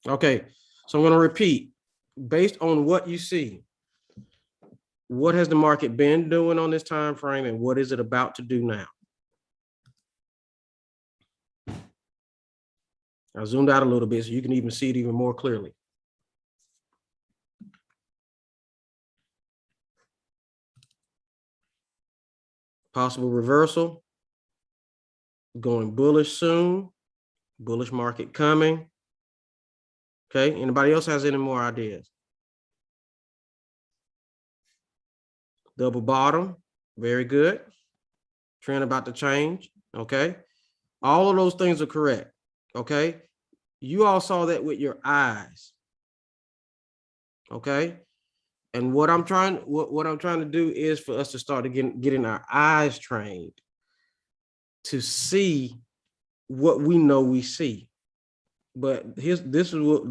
Okay, so I'm going to repeat, based on what you see, what has the market been doing on this time frame, and what is it about to do now? I zoomed out a little bit so you can even see it even more clearly. Possible reversal, going bullish soon, bullish market coming. Okay, anybody else has any more ideas? Double bottom, very good. Trend about to change, okay? All of those things are correct, okay? You all saw that with your eyes, okay? And what I'm trying to do is for us to start getting our eyes trained to see what we know we see. But this is what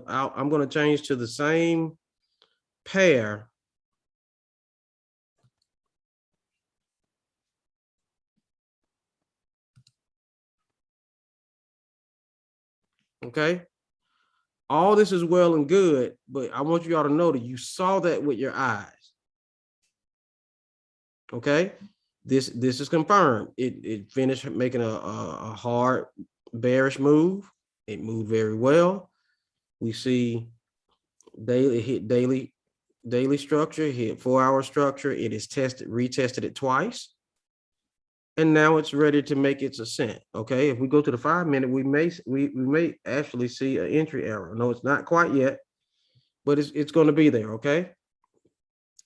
I'm going to change to the same pair. Okay. All this is well and good, but I want you all to know that you saw that with your eyes. Okay. This is confirmed. It finished making a hard bearish move. It moved very well. We see daily hit daily structure, hit 4-hour structure. It is retested it twice. And now it's ready to make its ascent. Okay. If we go to the 5-minute, we may actually see an entry error. No, it's not quite yet, but it's going to be there. Okay.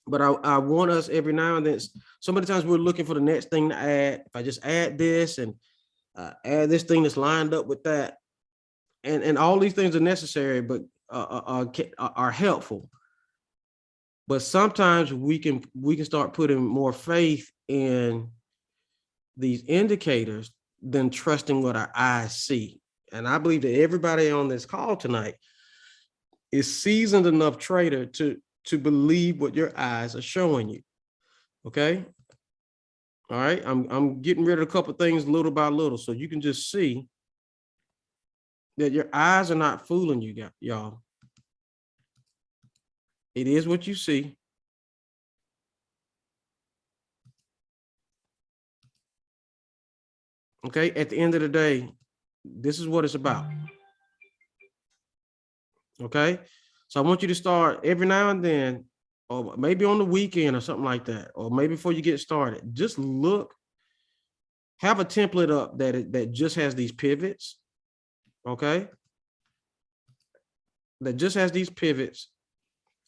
But I want us every now and then, so many times we're looking for the next thing to add. If I just add this and add this thing that's lined up with that, and all these things are necessary, but are helpful. But sometimes we can start putting more faith in these indicators than trusting what our eyes see. And I believe that everybody on this call tonight is seasoned enough trader to believe what your eyes are showing you. Okay. All right. I'm getting rid of a couple of things little by little, so you can just see that your eyes are not fooling you, y'all. It is what you see. Okay. At the end of the day, this is what it's about. Okay. So I want you to start every now and then, or maybe on the weekend or something like that, or maybe before you get started, just look, have a template up that just has these pivots. Okay. That just has these pivots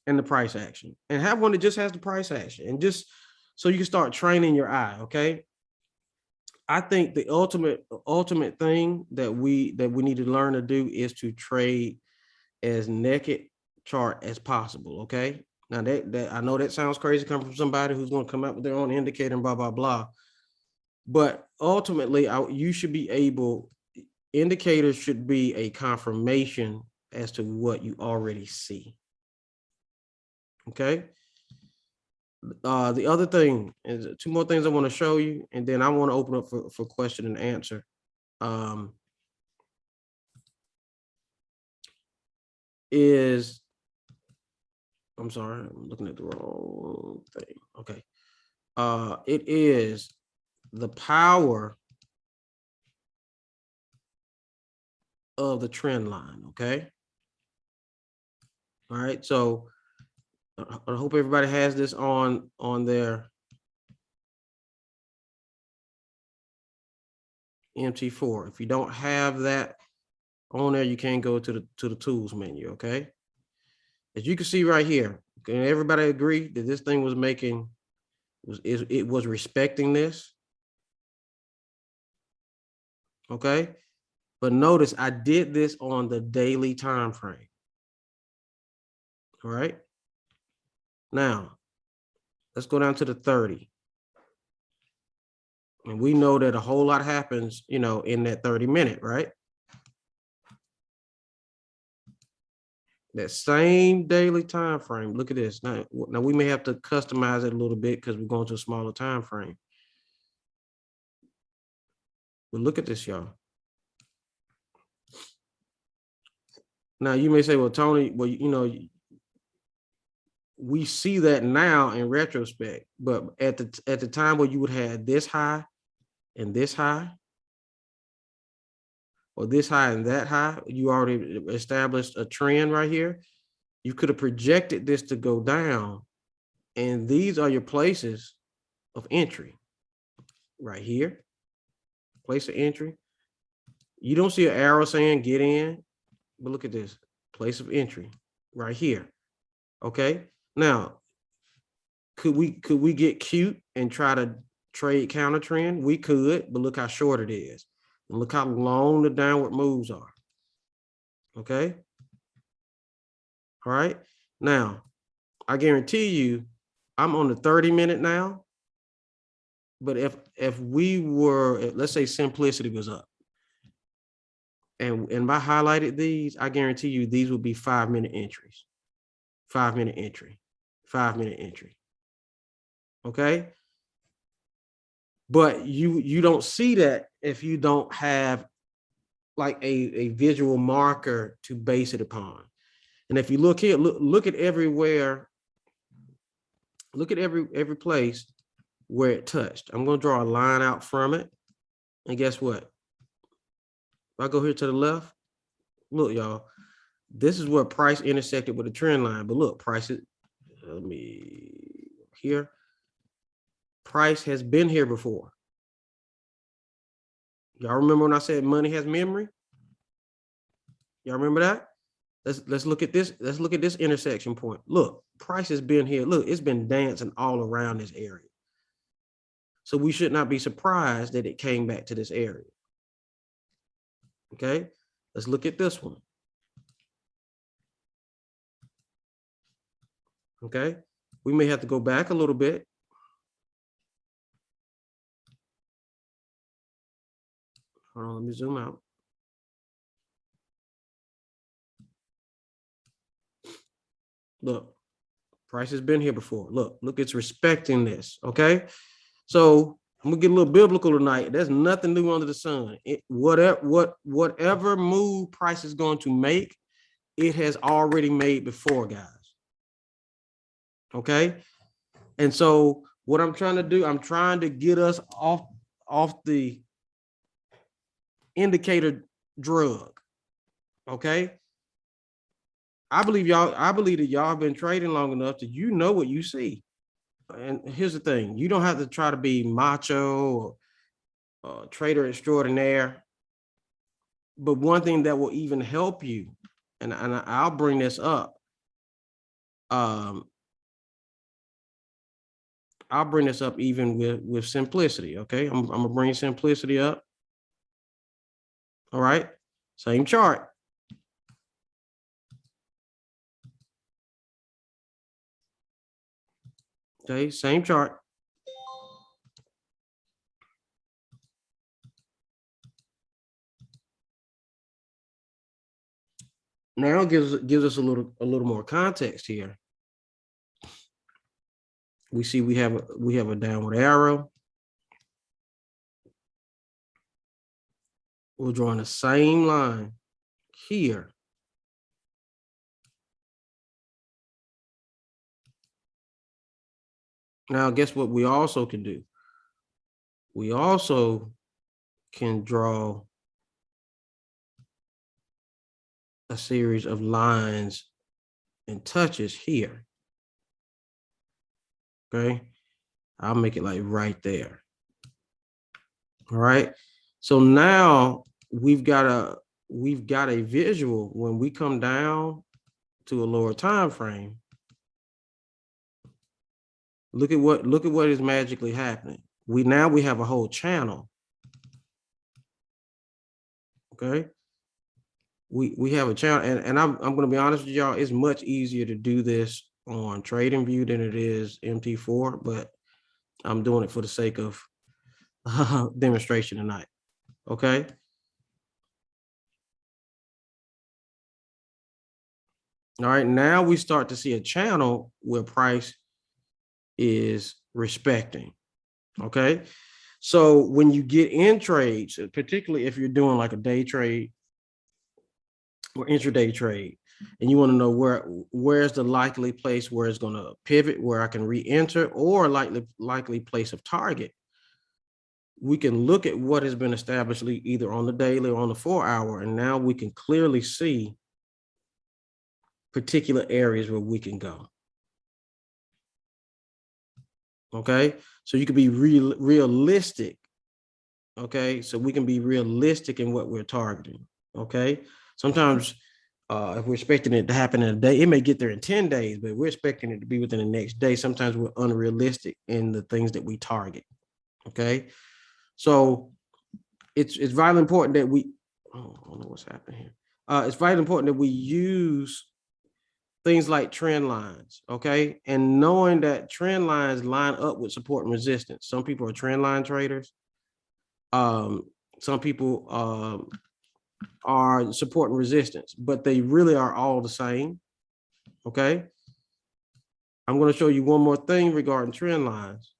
and the price action, and have one that just has the price action, and just so you can start training your eye. Okay. I think the ultimate thing that we need to learn to do is to trade as naked chart as possible. Okay. Now that I know that sounds crazy coming from somebody who's going to come up with their own indicator and blah, blah, blah. But ultimately, you should be able, indicators should be a confirmation as to what you already see. Okay. The other thing is 2 more things I want to show you, and then I want to open up for question and answer. I'm sorry, I'm looking at the wrong thing. Okay. It is the power of the trend line. Okay. All right. So I hope everybody has this on their MT4. If you don't have that on there, you can't go to the tools menu. Okay. As you can see right here, can everybody agree that this thing was making, it was respecting this? Okay. But notice I did this on the daily time frame. All right. Now, let's go down to the 30. And we know that a whole lot happens, in that 30-minute, right? That same daily time frame. Look at this. Now we may have to customize it a little bit because we're going to a smaller time frame. But look at this, y'all. Now you may say, well, Tony, well, you know, we see that now in retrospect, but at the time where you would have this high and this high, or this high and that high, you already established a trend right here. You could have projected this to go down, and these are your places of entry right here, place of entry. You don't see an arrow saying get in, but look at this place of entry right here. Okay, now could we get cute and try to trade counter trend? We could, but look how short it is, and look how long the downward moves are. Okay, all right. Now I guarantee you, I'm on the 30-minute now. But if we were, let's say simplicity was up, and I highlighted these, I guarantee you these would be 5-minute entries. 5-minute entry, 5-minute entry. Okay. But you don't see that if you don't have like a visual marker to base it upon. And if you look here, look at everywhere, look at every place where it touched. I'm going to draw a line out from it. And guess what? If I go here to the left, look, y'all, this is where price intersected with the trend line. But look, prices, let me here. Price has been here before. Y'all remember when I said money has memory? Y'all remember that? Let's look at this. Let's look at this intersection point. Look, price has been here. Look, it's been dancing all around this area. So we should not be surprised that it came back to this area. Okay, let's look at this one. Okay, we may have to go back a little bit. Hold on, let me zoom out. Look, price has been here before. Look, it's respecting this. Okay, so I'm gonna get a little biblical tonight. There's nothing new under the sun. Whatever move price is going to make, it has already made before, guys. Okay, and so what I'm trying to do, I'm trying to get us off the indicator drug. Okay, I believe that y'all have been trading long enough that you know what you see. And here's the thing, you don't have to try to be macho or trader extraordinaire. But one thing that will even help you, and I'll bring this up. I'll bring this up even with simplicity. Okay, I'm gonna bring simplicity up. All right, same chart. Okay, same chart. Now gives us a little more context here. We see we have a downward arrow. We're drawing the same line here. Now, guess what we also can do? We also can draw a series of lines and touches here. Okay, I'll make it like right there. All right, so now we've got a visual when we come down to a lower time frame. Look at what is magically happening. We have a whole channel. Okay, we have a channel, and I'm going to be honest with y'all, it's much easier to do this on TradingView than it is MT4, but I'm doing it for the sake of demonstration tonight. Okay. All right, now we start to see a channel where price is respecting. Okay, so when you get in trades, particularly if you're doing like a day trade, or intraday trade, and you want to know where's the likely place where it's going to pivot, where I can re-enter, or likely place of target, we can look at what has been established either on the daily or on the 4-hour, and now we can clearly see particular areas where we can go. Okay, so you can be realistic. Okay, so we can be realistic in what we're targeting. Okay, sometimes if we're expecting it to happen in a day, it may get there in 10 days, but we're expecting it to be within the next day. Sometimes we're unrealistic in the things that we target. Okay, so it's vitally important that we, I don't know what's happening here. It's vitally important that we use things like trend lines, okay? And knowing that trend lines line up with support and resistance. Some people are trend line traders. Some people are support and resistance, but they really are all the same, okay? I'm going to show you one more thing regarding trend lines.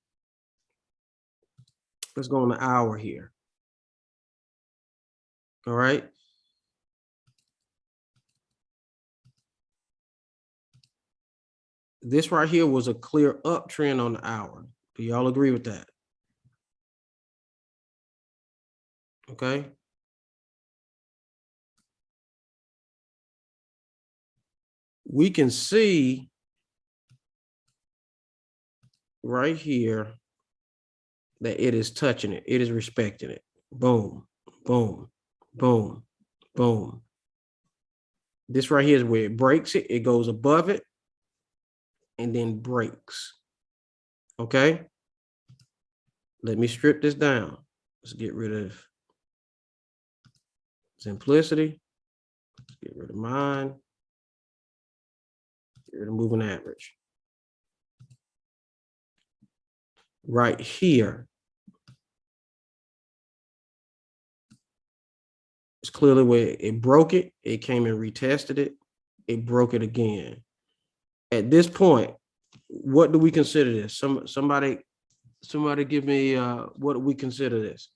Let's go on the hour here. All right. This right here was a clear uptrend on the hour. Do y'all agree with that? Okay. We can see right here that it is touching it. It is respecting it. Boom, boom, boom, boom. This right here is where it breaks it. It goes above it and then breaks. Okay. Let me strip this down. Let's get rid of simplicity. Let's get rid of mine. Get rid of moving average. Right here, it's clearly where it broke it. It came and retested it. It broke it again. At this point, what do we consider this? Somebody give me what do we consider this?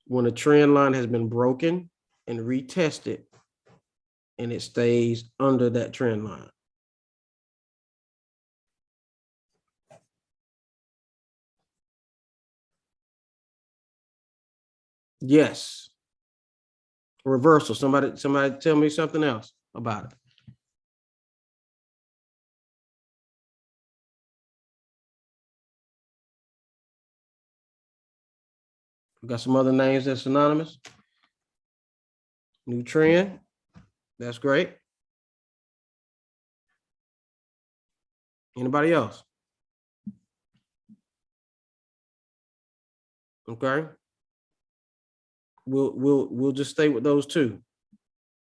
When a trend line has been broken and retested and it stays under that trend line. Yes. Reversal. Somebody tell me something else about it. We got some other names that's synonymous. New trend. That's great. Anybody else? Okay. We'll just stay with those two.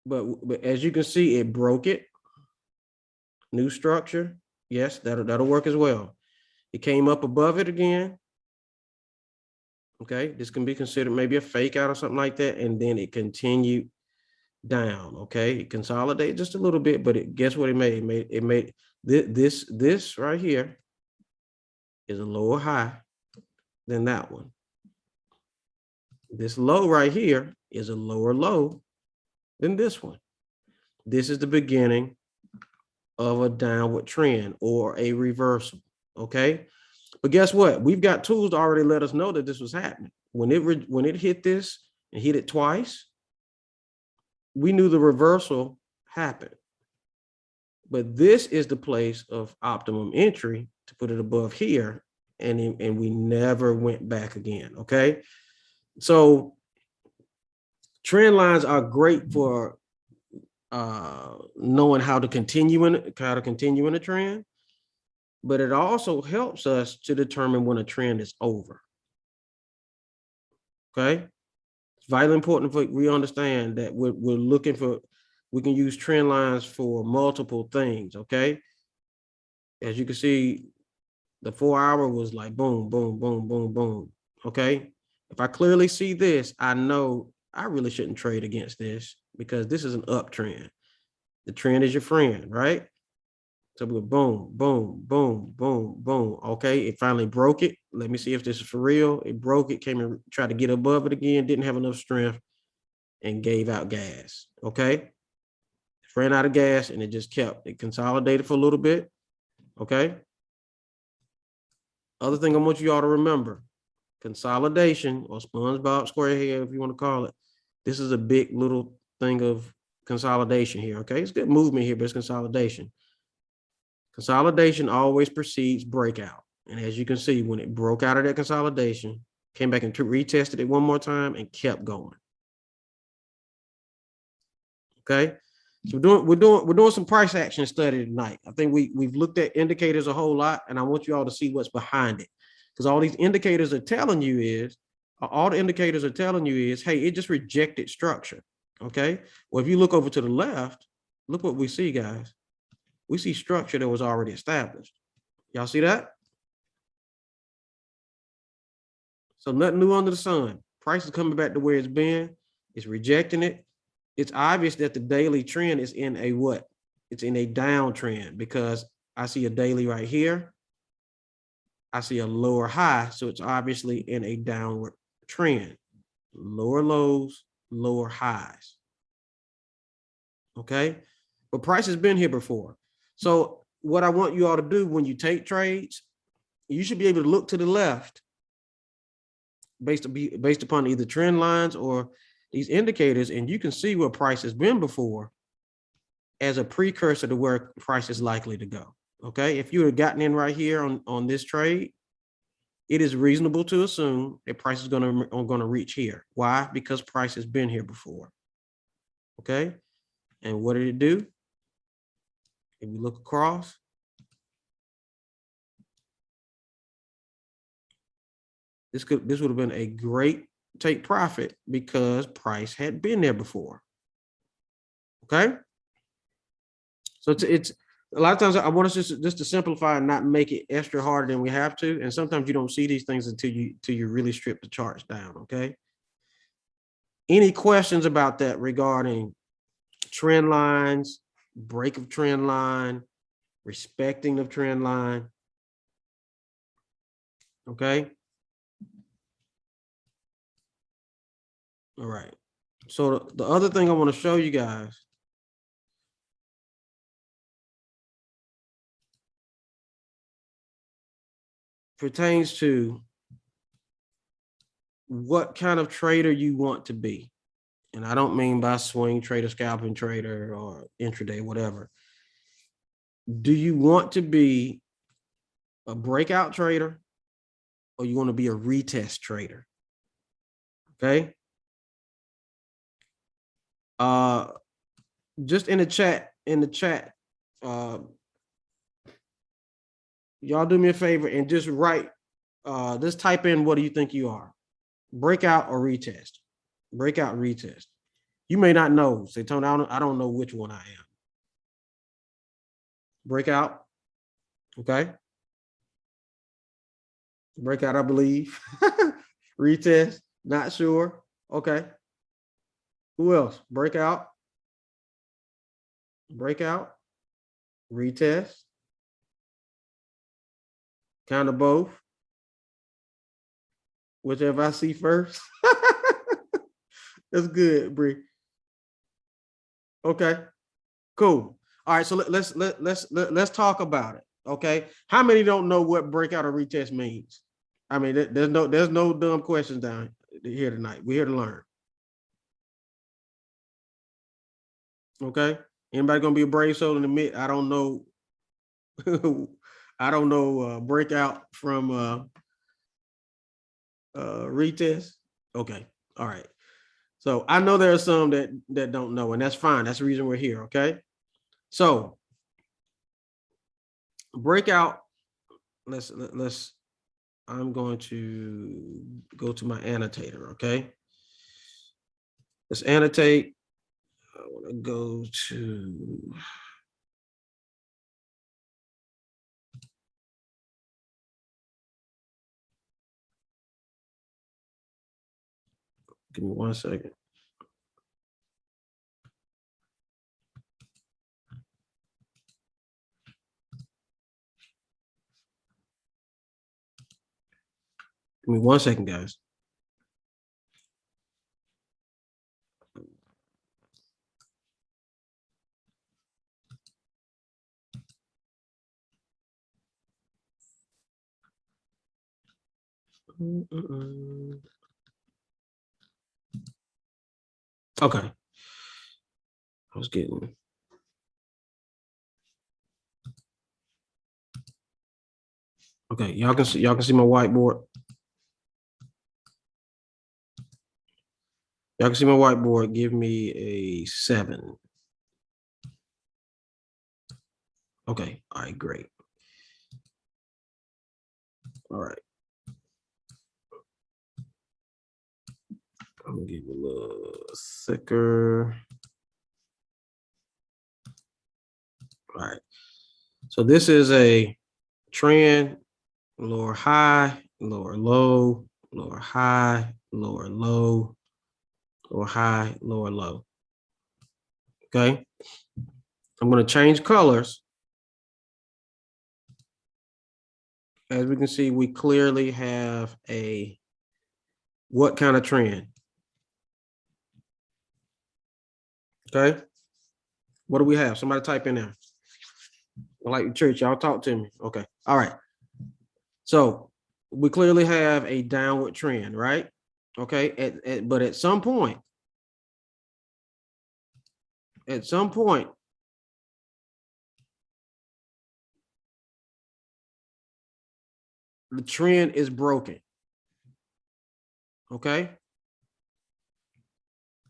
But as you can see, it broke it. New structure. Yes, that'll work as well. It came up above it again. Okay, this can be considered maybe a fake out or something like that, and then it continued down. Okay, it consolidated just a little bit, but guess what it made? It made this right here is a lower high than that one. This low right here is a lower low than this one. This is the beginning of a downward trend or a reversal. Okay, but guess what? We've got tools to already let us know that this was happening. When it hit this and hit it twice, we knew the reversal happened. But this is the place of optimum entry to put it above here, and we never went back again. Okay, so trend lines are great for knowing how to continue in a trend, but it also helps us to determine when a trend is over. Okay, it's vitally important for we understand that we're looking for. We can use trend lines for multiple things. Okay, as you can see, the 4-hour was like boom, boom, boom, boom, boom. Okay, if I clearly see this, I know I really shouldn't trade against this because this is an uptrend. The trend is your friend, right? So we go boom, boom, boom, boom, boom. Okay, it finally broke it. Let me see if this is for real. It broke it, came and tried to get above it again, didn't have enough strength. and gave out gas. Okay. It ran out of gas and it consolidated for a little bit. Okay. Other thing I want you all to remember, consolidation or SpongeBob SquareHead, if you want to call it. This is a big little thing of consolidation here. Okay. It's good movement here, but it's consolidation. Consolidation always precedes breakout. And as you can see, when it broke out of that consolidation, came back and retested it one more time and kept going. Okay. So we're doing some price action study tonight. I think we've looked at indicators a whole lot, and I want you all to see what's behind it. Because all these indicators are telling you is, hey, it just rejected structure. Okay. Well, if you look over to the left, look what we see, guys. We see structure that was already established. Y'all see that? So nothing new under the sun. Price is coming back to where it's been. It's rejecting it. It's obvious that the daily trend is in a what? It's in a downtrend because I see a daily right here. I see a lower high. So it's obviously in a downward trend. Lower lows, lower highs. Okay. But price has been here before. So what I want you all to do when you take trades, you should be able to look to the left based upon either trend lines or these indicators, and you can see where price has been before as a precursor to where price is likely to go. Okay, if you had gotten in right here on this trade, it is reasonable to assume that price is going to reach here. Why? Because price has been here before. Okay, and what did it do? If we look across, this would have been a great take profit because price had been there before. Okay. So it's a lot of times I want us just to simplify and not make it extra harder than we have to. And sometimes you don't see these things until you really strip the charts down. Okay. Any questions about that regarding trend lines, break of trend line, respecting of trend line? Okay. All right. So the other thing I want to show you guys pertains to what kind of trader you want to be. And I don't mean by swing trader, scalping trader, or intraday, whatever. Do you want to be a breakout trader or you want to be a retest trader? Okay. Just in the chat, y'all do me a favor and just write, just type in, what do you think you are? Breakout or retest? Breakout, retest. You may not know. Say, Tony, I don't know which one I am. Breakout. Okay. Breakout, I believe. Retest, not sure. Okay. Who else? Breakout. Breakout. Retest. Kind of both. Whichever I see first. That's good, Bree. Okay. Cool. All right. So let's talk about it. Okay. How many don't know what breakout or retest means? I mean, there's no dumb questions down here tonight. We're here to learn. Okay. Anybody gonna be a brave soul and admit I don't know? I don't know breakout from retest. Okay. All right. So I know there are some that don't know, and that's fine. That's the reason we're here. Okay. So breakout. Let's. I'm going to go to my annotator. Okay. Let's annotate. I want to go to. Give me 1 second. Give me 1 second, guys. Okay. I was getting. Okay, y'all can see my whiteboard. Y'all can see my whiteboard. Give me a 7. Okay. All right. Great. All right. I'm gonna give you a little thicker. All right. So this is a trend: lower high, lower low, lower high, lower low, lower high, lower low. Okay. I'm going to change colors. As we can see, we clearly have what kind of trend? Okay. What do we have? Somebody type in there. Like church, y'all talk to me. Okay. All right. So we clearly have a downward trend, right? Okay. But at some point, the trend is broken. Okay.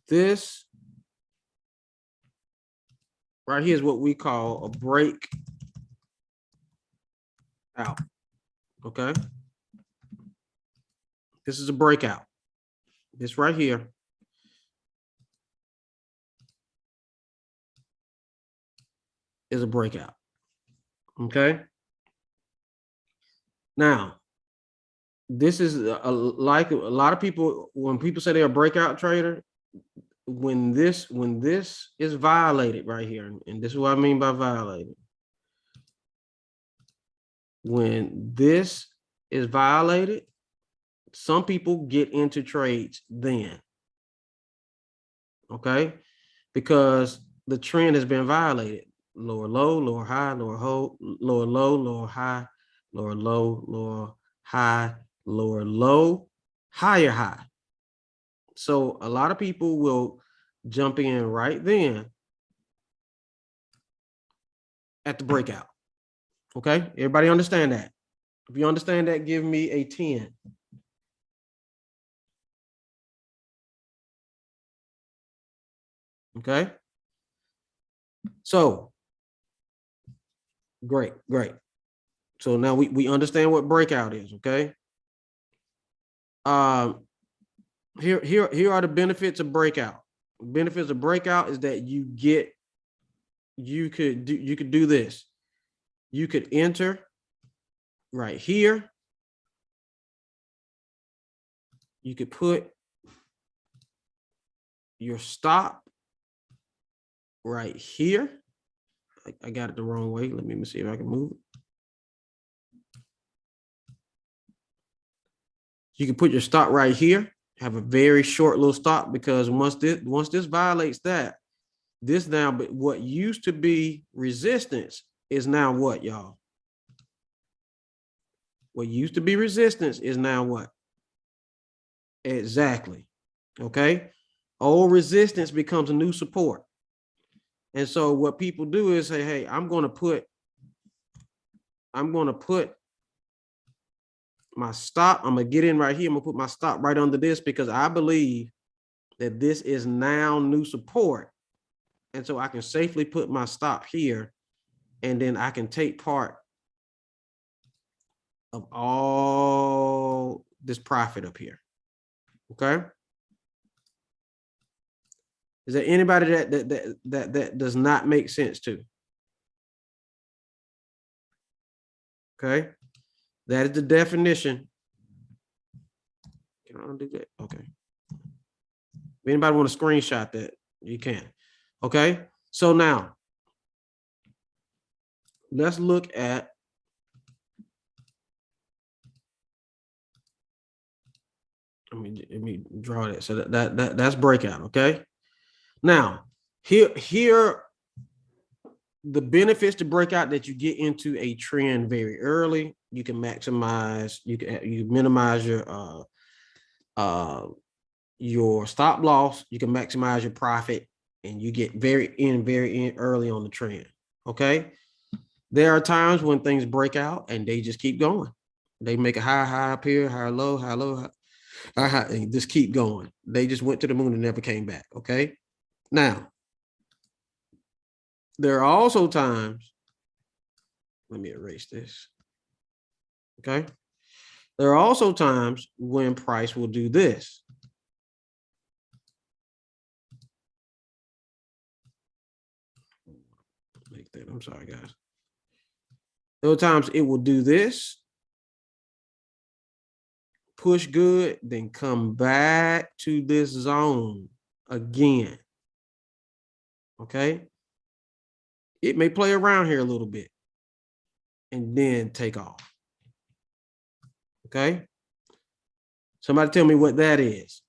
This right here is what we call a break out. Okay. This is a breakout. This right here is a breakout. Okay. Now, this is like a lot of people, when people say they're a breakout trader, when this is violated right here, and this is what I mean by violated. When this is violated, some people get into trades then. Okay. Because the trend has been violated. Lower low, lower high, lower low, lower high, lower low, lower high, lower low, higher high. So a lot of people will jump in right then at the breakout. Okay, everybody understand that? If you understand that, give me a 10. Okay. So great. So now we understand what breakout is. Okay. Um, here are the benefits of breakout. Benefits of breakout is that you could do this. You could enter right here. You could put your stop right here. I got it the wrong way. Let me see if I can move it. You can put your stop right here. Have a very short little stop, because once this violates that, this now, but what used to be resistance is now what, y'all? What used to be resistance is now what? Exactly. Okay. Old resistance becomes a new support. And so what people do is say, hey, I'm going to put my stop. I'm going to get in right here. I'm going to put my stop right under this, because I believe that this is now new support. And so I can safely put my stop here, and then I can take part of all this profit up here. Okay. Is there anybody that does not make sense to? Okay. That is the definition. Can I undo that? Okay. If anybody want to screenshot that, you can. Okay. So now let's look at let me draw that. So that's breakout. Okay. Now here the benefits to breakout that you get into a trend very early. You can maximize, you minimize your stop loss, you can maximize your profit, and you get very early on the trend. Okay. There are times when things break out and they just keep going. They make a high up here, high low, high, and just keep going. They just went to the moon and never came back. Okay. Now, there are also times, let me erase this. Okay. There are also times when price will do this. Make that, I'm sorry, guys. There are times it will do this, push good, then come back to this zone again. Okay. It may play around here a little bit and then take off. Okay. Somebody tell me what that is.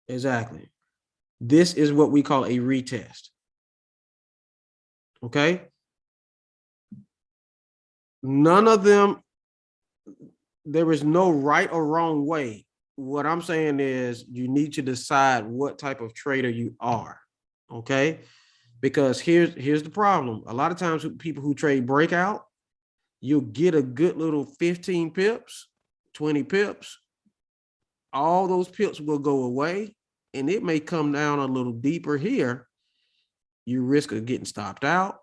Exactly. This is what we call a retest. Okay. None of them, there is no right or wrong way. What I'm saying is you need to decide what type of trader you are. Okay. Because here's the problem. A lot of times people who trade breakout, you'll get a good little 15 pips, 20 pips. All those pips will go away and it may come down a little deeper here. You risk of getting stopped out.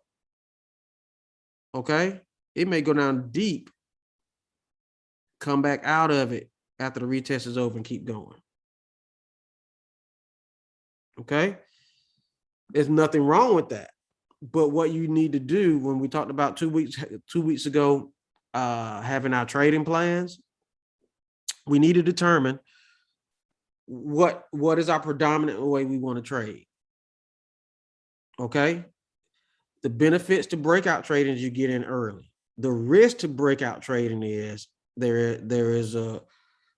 Okay. It may go down deep, come back out of it after the retest is over and keep going. Okay. There's nothing wrong with that. But what you need to do, when we talked about 2 weeks ago, having our trading plans, we need to determine what is our predominant way we want to trade. Okay. The benefits to breakout trading is you get in early. The risk to breakout trading is there is a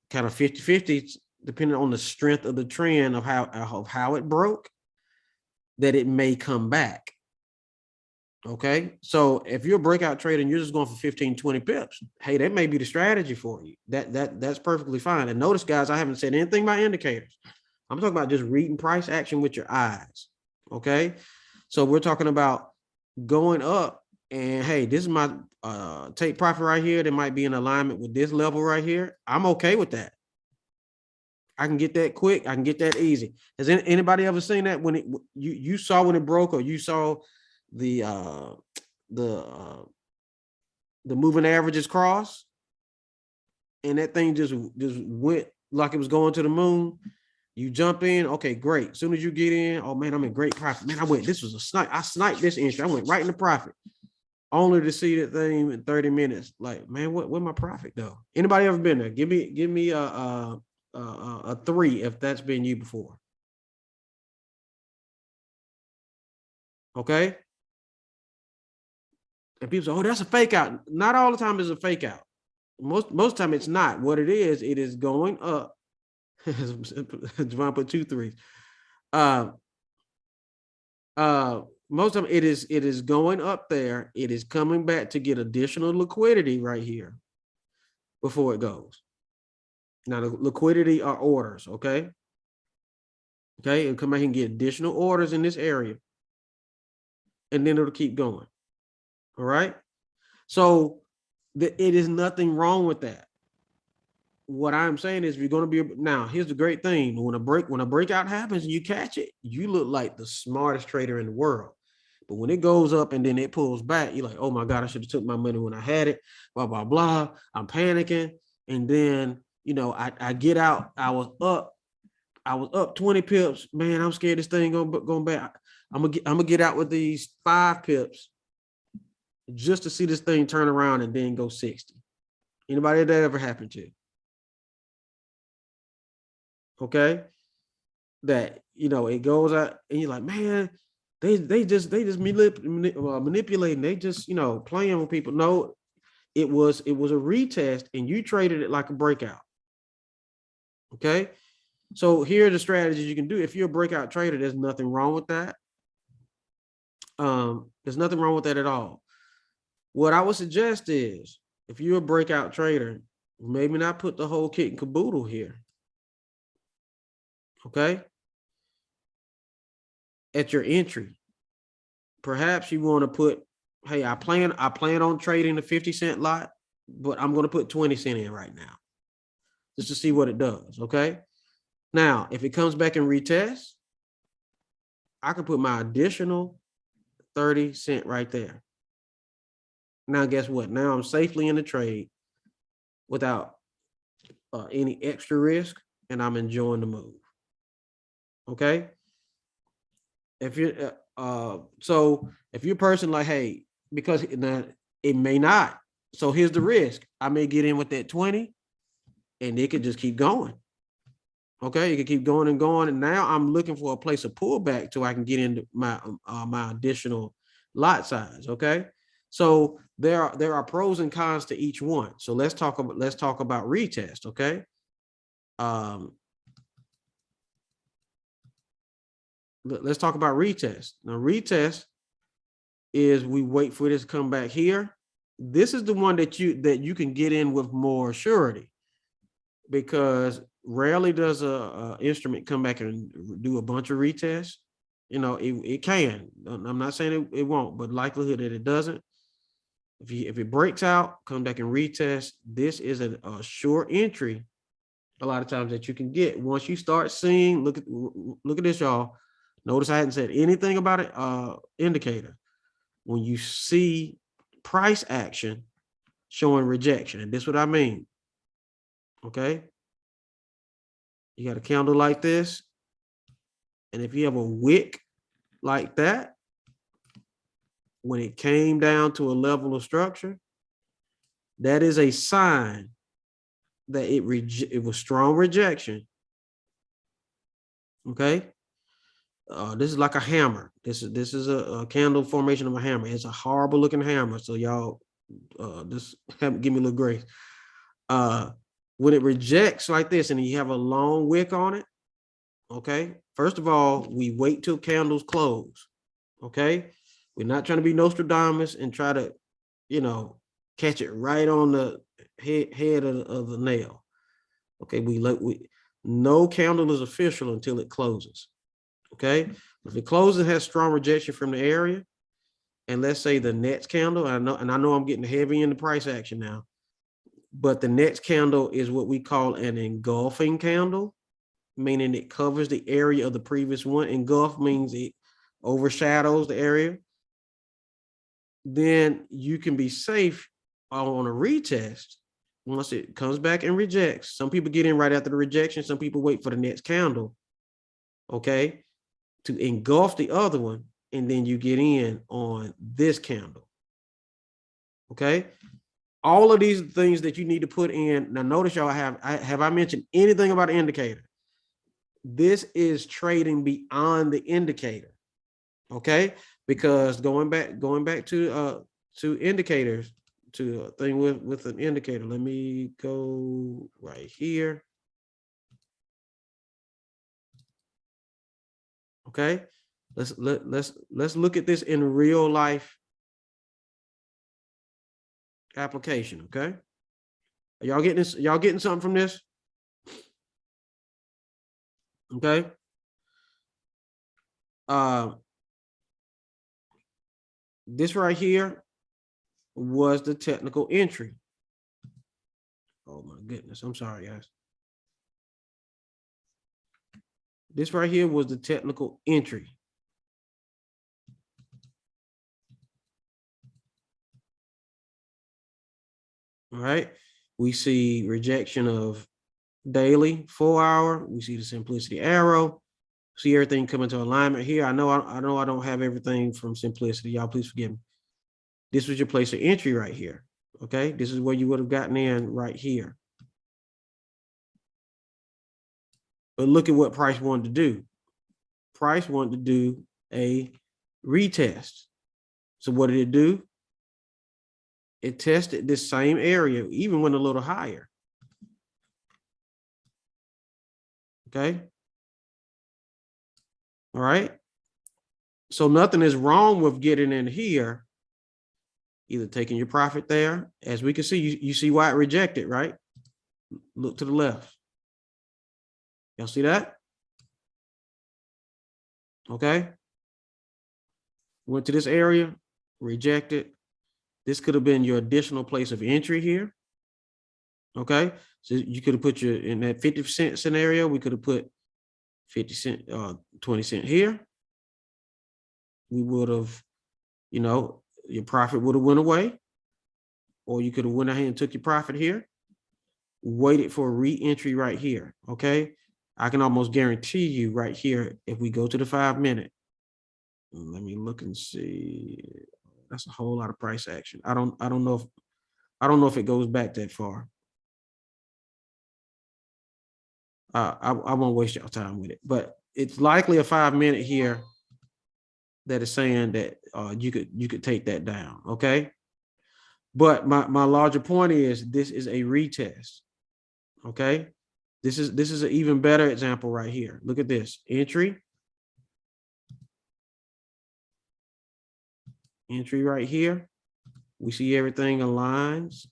kind of 50-50, depending on the strength of the trend of how it broke, that it may come back. Okay. So if you're a breakout trader and you're just going for 15, 20 pips, hey, that may be the strategy for you. That's perfectly fine. And notice, guys, I haven't said anything about indicators. I'm talking about just reading price action with your eyes. Okay. So we're talking about going up and, hey, this is my take profit right here. That might be in alignment with this level right here. I'm okay with that. I can get that quick. I can get that easy. Has anybody ever seen that when you saw when it broke, or you saw the moving averages cross and that thing just went like it was going to the moon? You jump in, okay, great. As soon as you get in, oh man, I'm in great profit. Man, this was a snipe. I sniped this entry. I went right into profit, only to see that thing in 30 minutes. Like, man, where my profit though? Anybody ever been there? Give me a 3 if that's been you before. Okay. And people say, oh, that's a fake out. Not all the time is a fake out. Most time it's not. What it is going up. Javon put 2 3s. Most of it is going up there. It is coming back to get additional liquidity right here before it goes. Now the liquidity are orders. Okay. Okay. It'll come back and get additional orders in this area, and then it'll keep going. All right. So it is nothing wrong with that. What I'm saying is, if you're going to be, now here's the great thing. When a breakout happens and you catch it, you look like the smartest trader in the world. But when it goes up and then it pulls back, you're like, oh my God, I should have took my money when I had it, blah, blah, blah. I'm panicking. And then, I get out. I was up 20 pips. Man, I'm scared this thing going back. I'm gonna get out with these 5 pips just to see this thing turn around and then go 60. Anybody that ever happened to? Okay. That, it goes out and you're like, man, they just manipulating. They just, playing with people. No, it was a retest and you traded it like a breakout. Okay. So here are the strategies you can do. If you're a breakout trader, there's nothing wrong with that. There's nothing wrong with that at all. What I would suggest is, if you're a breakout trader, maybe not put the whole kit and caboodle here. Okay. At your entry, perhaps you want to put, hey, I plan on trading the 50-cent lot, but I'm going to put 20 cents in right now just to see what it does. Okay. Now, if it comes back and retests, I can put my additional 30 cents right there. Now, guess what? Now I'm safely in the trade without any extra risk, and I'm enjoying the move. Okay. If you're so if you're a person like, hey, because now it may not. So here's the risk. I may get in with that 20 and it could just keep going. Okay, it could keep going and going. And now I'm looking for a place of pullback so I can get into my my additional lot size. Okay. So there are pros and cons to each one. So let's talk about retest. Okay. Let's talk about retest. Now, retest is we wait for this to come back here. This is the one that you can get in with more surety, because rarely does a instrument come back and do a bunch of retests. You know, it can. I'm not saying it won't, but likelihood that it doesn't. If it breaks out, come back and retest. This is a sure entry. A lot of times that you can get once you start seeing. Look at this, y'all. Notice I hadn't said anything about it. Indicator. When you see price action showing rejection, and this is what I mean. Okay. You got a candle like this. And if you have a wick like that, when it came down to a level of structure, that is a sign that it was strong rejection. Okay. This is like a hammer. This is a candle formation of a hammer. It's a horrible looking hammer. So y'all, just give me a little grace. When it rejects like this and you have a long wick on it, okay, first of all, we wait till candles close. Okay, we're not trying to be Nostradamus and try to, catch it right on the head of the nail. Okay, no candle is official until it closes. Okay, if it closes, has strong rejection from the area, and let's say the next candle, I know I'm getting heavy in the price action now, but the next candle is what we call an engulfing candle, meaning it covers the area of the previous one. Engulf means it overshadows the area. Then you can be safe on a retest once it comes back and rejects. Some people get in right after the rejection. Some people wait for the next candle, okay, to engulf the other one, and then you get in on this candle. Okay. All of these things that you need to put in. Now, notice y'all have I mentioned anything about an indicator? This is trading beyond the indicator. Okay. Because going back to indicators, to a thing with an indicator. Let me go right here. Okay. Let's look at this in real life application. Okay. Are y'all getting this? Y'all getting something from this? Okay. This right here was the technical entry. Oh my goodness. I'm sorry, guys. This right here was the technical entry. All right. We see rejection of daily 4 hour. We see the simplicity arrow. See everything come into alignment here. I know I don't have everything from simplicity. Y'all please forgive me. This was your place of entry right here. Okay. This is where you would have gotten in right here. But look at what Price wanted to do. Price wanted to do a retest. So what did it do? It tested this same area, even went a little higher. Okay. All right. So nothing is wrong with getting in here, either taking your profit there. As we can see, you see why it rejected, right? Look to the left. Y'all see that? Okay. Went to this area, rejected. This could have been your additional place of entry here. Okay. So you could have put your, in that 50% scenario, we could have put 50 cent, 20 cent here. We would have, you know, your profit would have went away, or you could have went ahead and took your profit here, waited for a re-entry right here. Okay. I can almost guarantee you right here, if we go to the 5 minute, let me look and see. That's a whole lot of price action. I don't know if it goes back that far. I won't waste your time with it, but it's likely a 5 minute here that is saying that you could take that down. Okay. But my larger point is, this is a retest. Okay. This is an even better example right here. Look at this entry right here. We see everything aligns.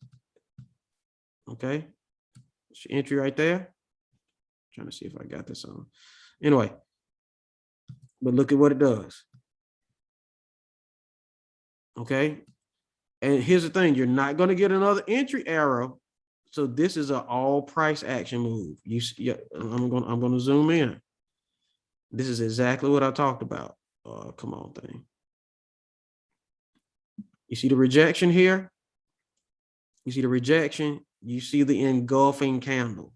Okay. Entry right there. Trying to see if I got this on. Anyway, but look at what it does. Okay. And here's the thing, you're not going to get another entry arrow. So this is an all price action move. I'm going to zoom in. This is exactly what I talked about. Come on, thing. You see the rejection here? You see the rejection? You see the engulfing candle.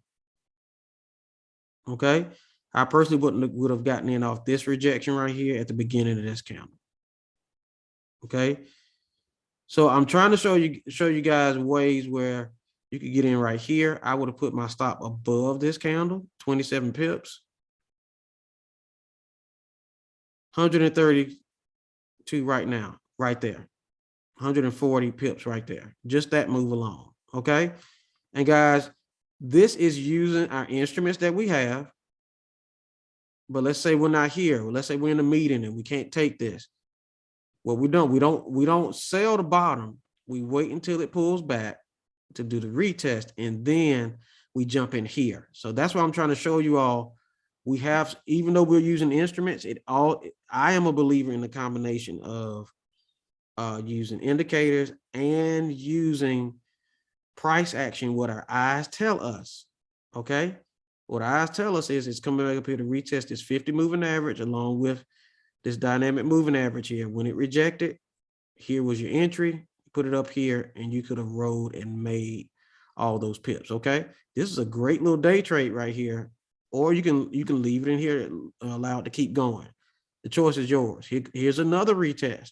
Okay. I personally would have gotten in off this rejection right here at the beginning of this candle. Okay. So I'm trying to show you guys ways where you could get in right here. I would have put my stop above this candle, 27 pips. 132 right now, right there. 140 pips right there. Just that move alone. Okay. And guys, this is using our instruments that we have. But let's say we're not here. Let's say we're in a meeting and we can't take this. Well, we don't sell the bottom. We wait until it pulls back to do the retest, and then we jump in here. So that's what I'm trying to show you all. We have, even though we're using instruments, I am a believer in the combination of using indicators and using price action, what our eyes tell us. Okay. What our eyes tell us is it's coming back up here to retest this 50 moving average along with this dynamic moving average here. When it rejected, here was your entry, put it up here, and you could have rolled and made all those pips. Okay. This is a great little day trade right here. Or you can leave it in here and allow it to keep going. The choice is yours. Here's another retest.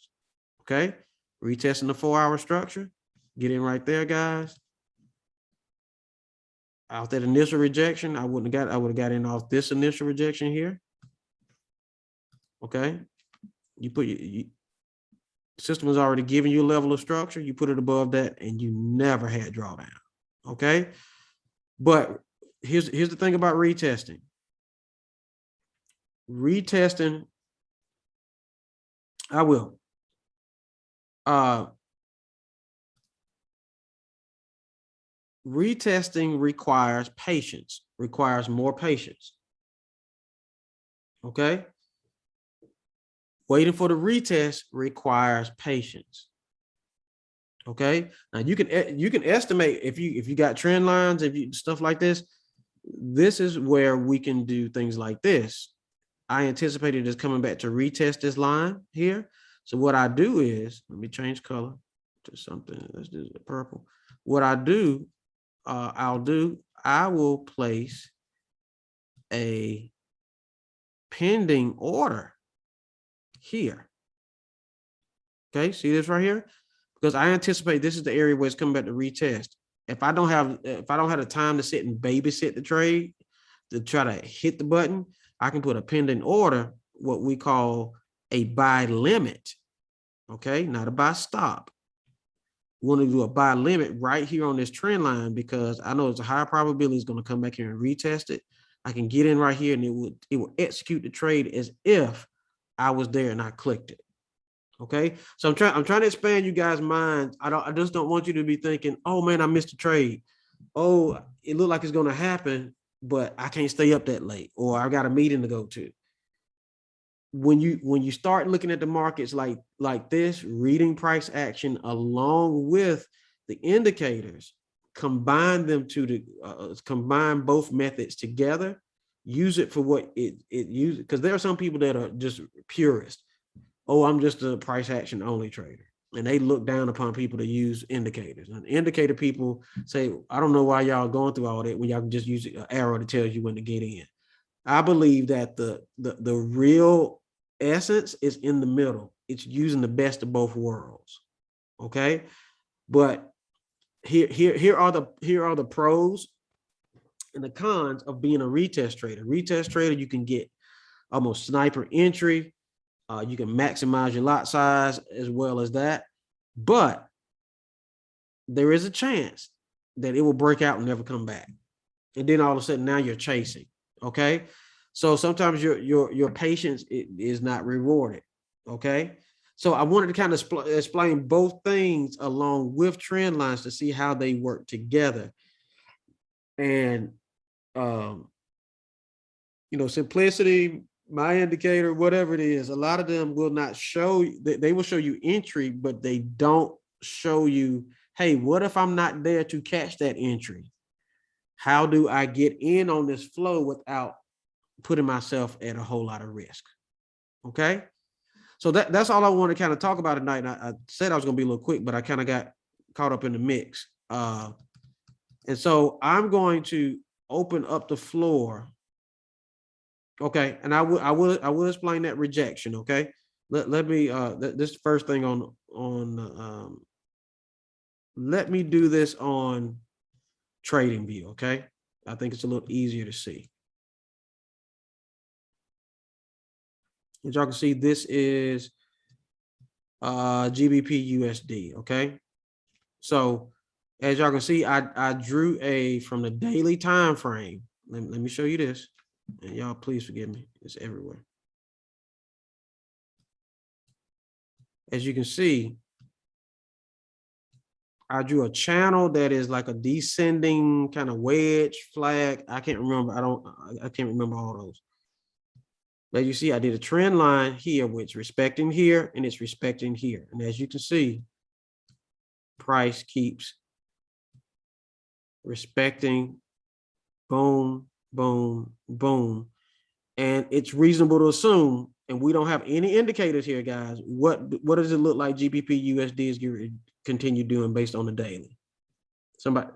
Okay. Retesting the 4-hour structure. Get in right there, guys. Out that initial rejection, I would have got in off this initial rejection here. Okay. You put your system has already given you a level of structure. You put it above that and you never had drawdown. Okay. But here's the thing about retesting. Retesting, I will. Retesting requires patience, requires more patience. Okay. Waiting for the retest requires patience. Okay. Now you can estimate if you got trend lines, if you stuff like this. This is where we can do things like this. I anticipated it's coming back to retest this line here. So what I do is, let me change color to something. Let's do the purple. What I do, I will place a pending order here. Okay, see this right here? Because I anticipate this is the area where it's coming back to retest. If I don't have the time to sit and babysit the trade to try to hit the button, I can put a pending order, what we call a buy limit. Okay, not a buy stop. We want to do a buy limit right here on this trend line because I know it's a high probability it's going to come back here and retest it. I can get in right here and it will execute the trade as if I was there and I clicked it. Okay. So I'm trying to expand you guys' minds. I just don't want you to be thinking, oh man, I missed a trade. Oh, it looked like it's gonna happen, but I can't stay up that late, or I got a meeting to go to. When you start looking at the markets like this, reading price action along with the indicators, combine them to the combine both methods together, use it for what it uses, because there are some people that are just purists. Oh, I'm just a price action only trader, and they look down upon people that use indicators. And indicator people say, I don't know why y'all going through all that when y'all can just use an arrow that tells you when to get in. I believe that the real essence is in the middle. It's using the best of both worlds. Okay. But here are the pros and the cons of being a retest trader. Retest trader, you can get almost sniper entry. You can maximize your lot size as well as that. But there is a chance that it will break out and never come back. And then all of a sudden now you're chasing. Okay. So sometimes your patience is not rewarded. Okay. So I wanted to kind of explain both things along with trend lines to see how they work together. And, simplicity, my indicator, whatever it is, a lot of them will not show you, they will show you entry, but they don't show you, hey, what if I'm not there to catch that entry? How do I get in on this flow without putting myself at a whole lot of risk? Okay. So that's all I want to kind of talk about tonight. And I said I was going to be a little quick, but I kind of got caught up in the mix. And so I'm going to open up the floor. Okay. And I will explain that rejection. Okay. Let me, this first thing let me do this on TradingView. Okay. I think it's a little easier to see. As y'all can see, this is GBP USD. Okay. So as y'all can see, I drew from the daily time frame. Let me show you this. And y'all, please forgive me. It's everywhere. As you can see, I drew a channel that is like a descending kind of wedge flag. I can't remember. I can't remember all those. But you see, I did a trend line here, which respecting here and it's respecting here. And as you can see, price keeps respecting, boom, boom, boom. And it's reasonable to assume, and we don't have any indicators here, guys. What does it look like GBP USD is going to continue doing based on the daily? Somebody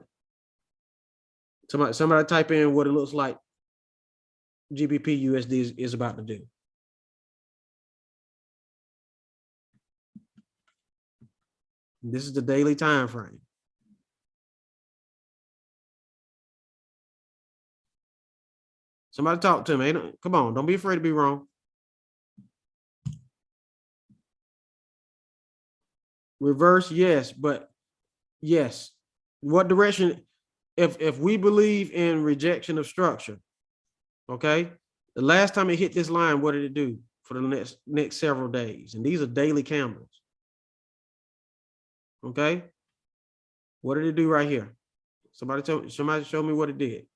type in what it looks like GBP USD is about to do. This is the daily time frame. Somebody talk to me. Come on, don't be afraid to be wrong. Reverse, yes, but yes. What direction? If we believe in rejection of structure, okay, the last time it hit this line, what did it do for the next several days? And these are daily candles. Okay, what did it do right here? Somebody show me what it did.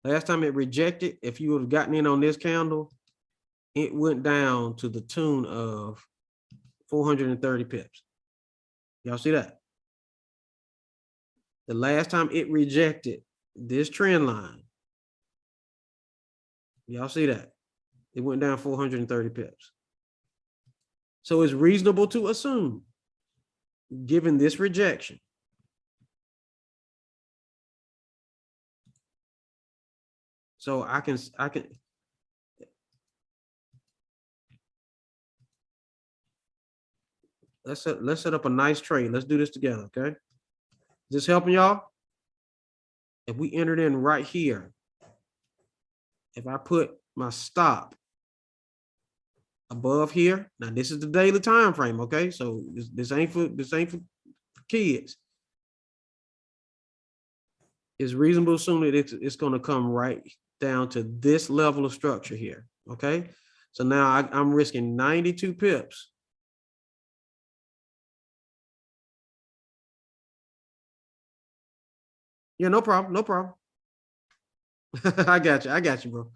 Last time it rejected, if you would have gotten in on this candle, it went down to the tune of 430 pips. Y'all see that? The last time it rejected this trend line, y'all see that? It went down 430 pips. So it's reasonable to assume, given this rejection, so I can let's set up a nice trade. Let's do this together, okay? Is this helping y'all? If we entered in right here, if I put my stop above here, now this is the daily time frame, okay? So this ain't for kids. it's reasonable to assume that it's going to come right down to this level of structure here. Okay. So now I'm risking 92 pips. Yeah, no problem. No problem. I got you. I got you, bro.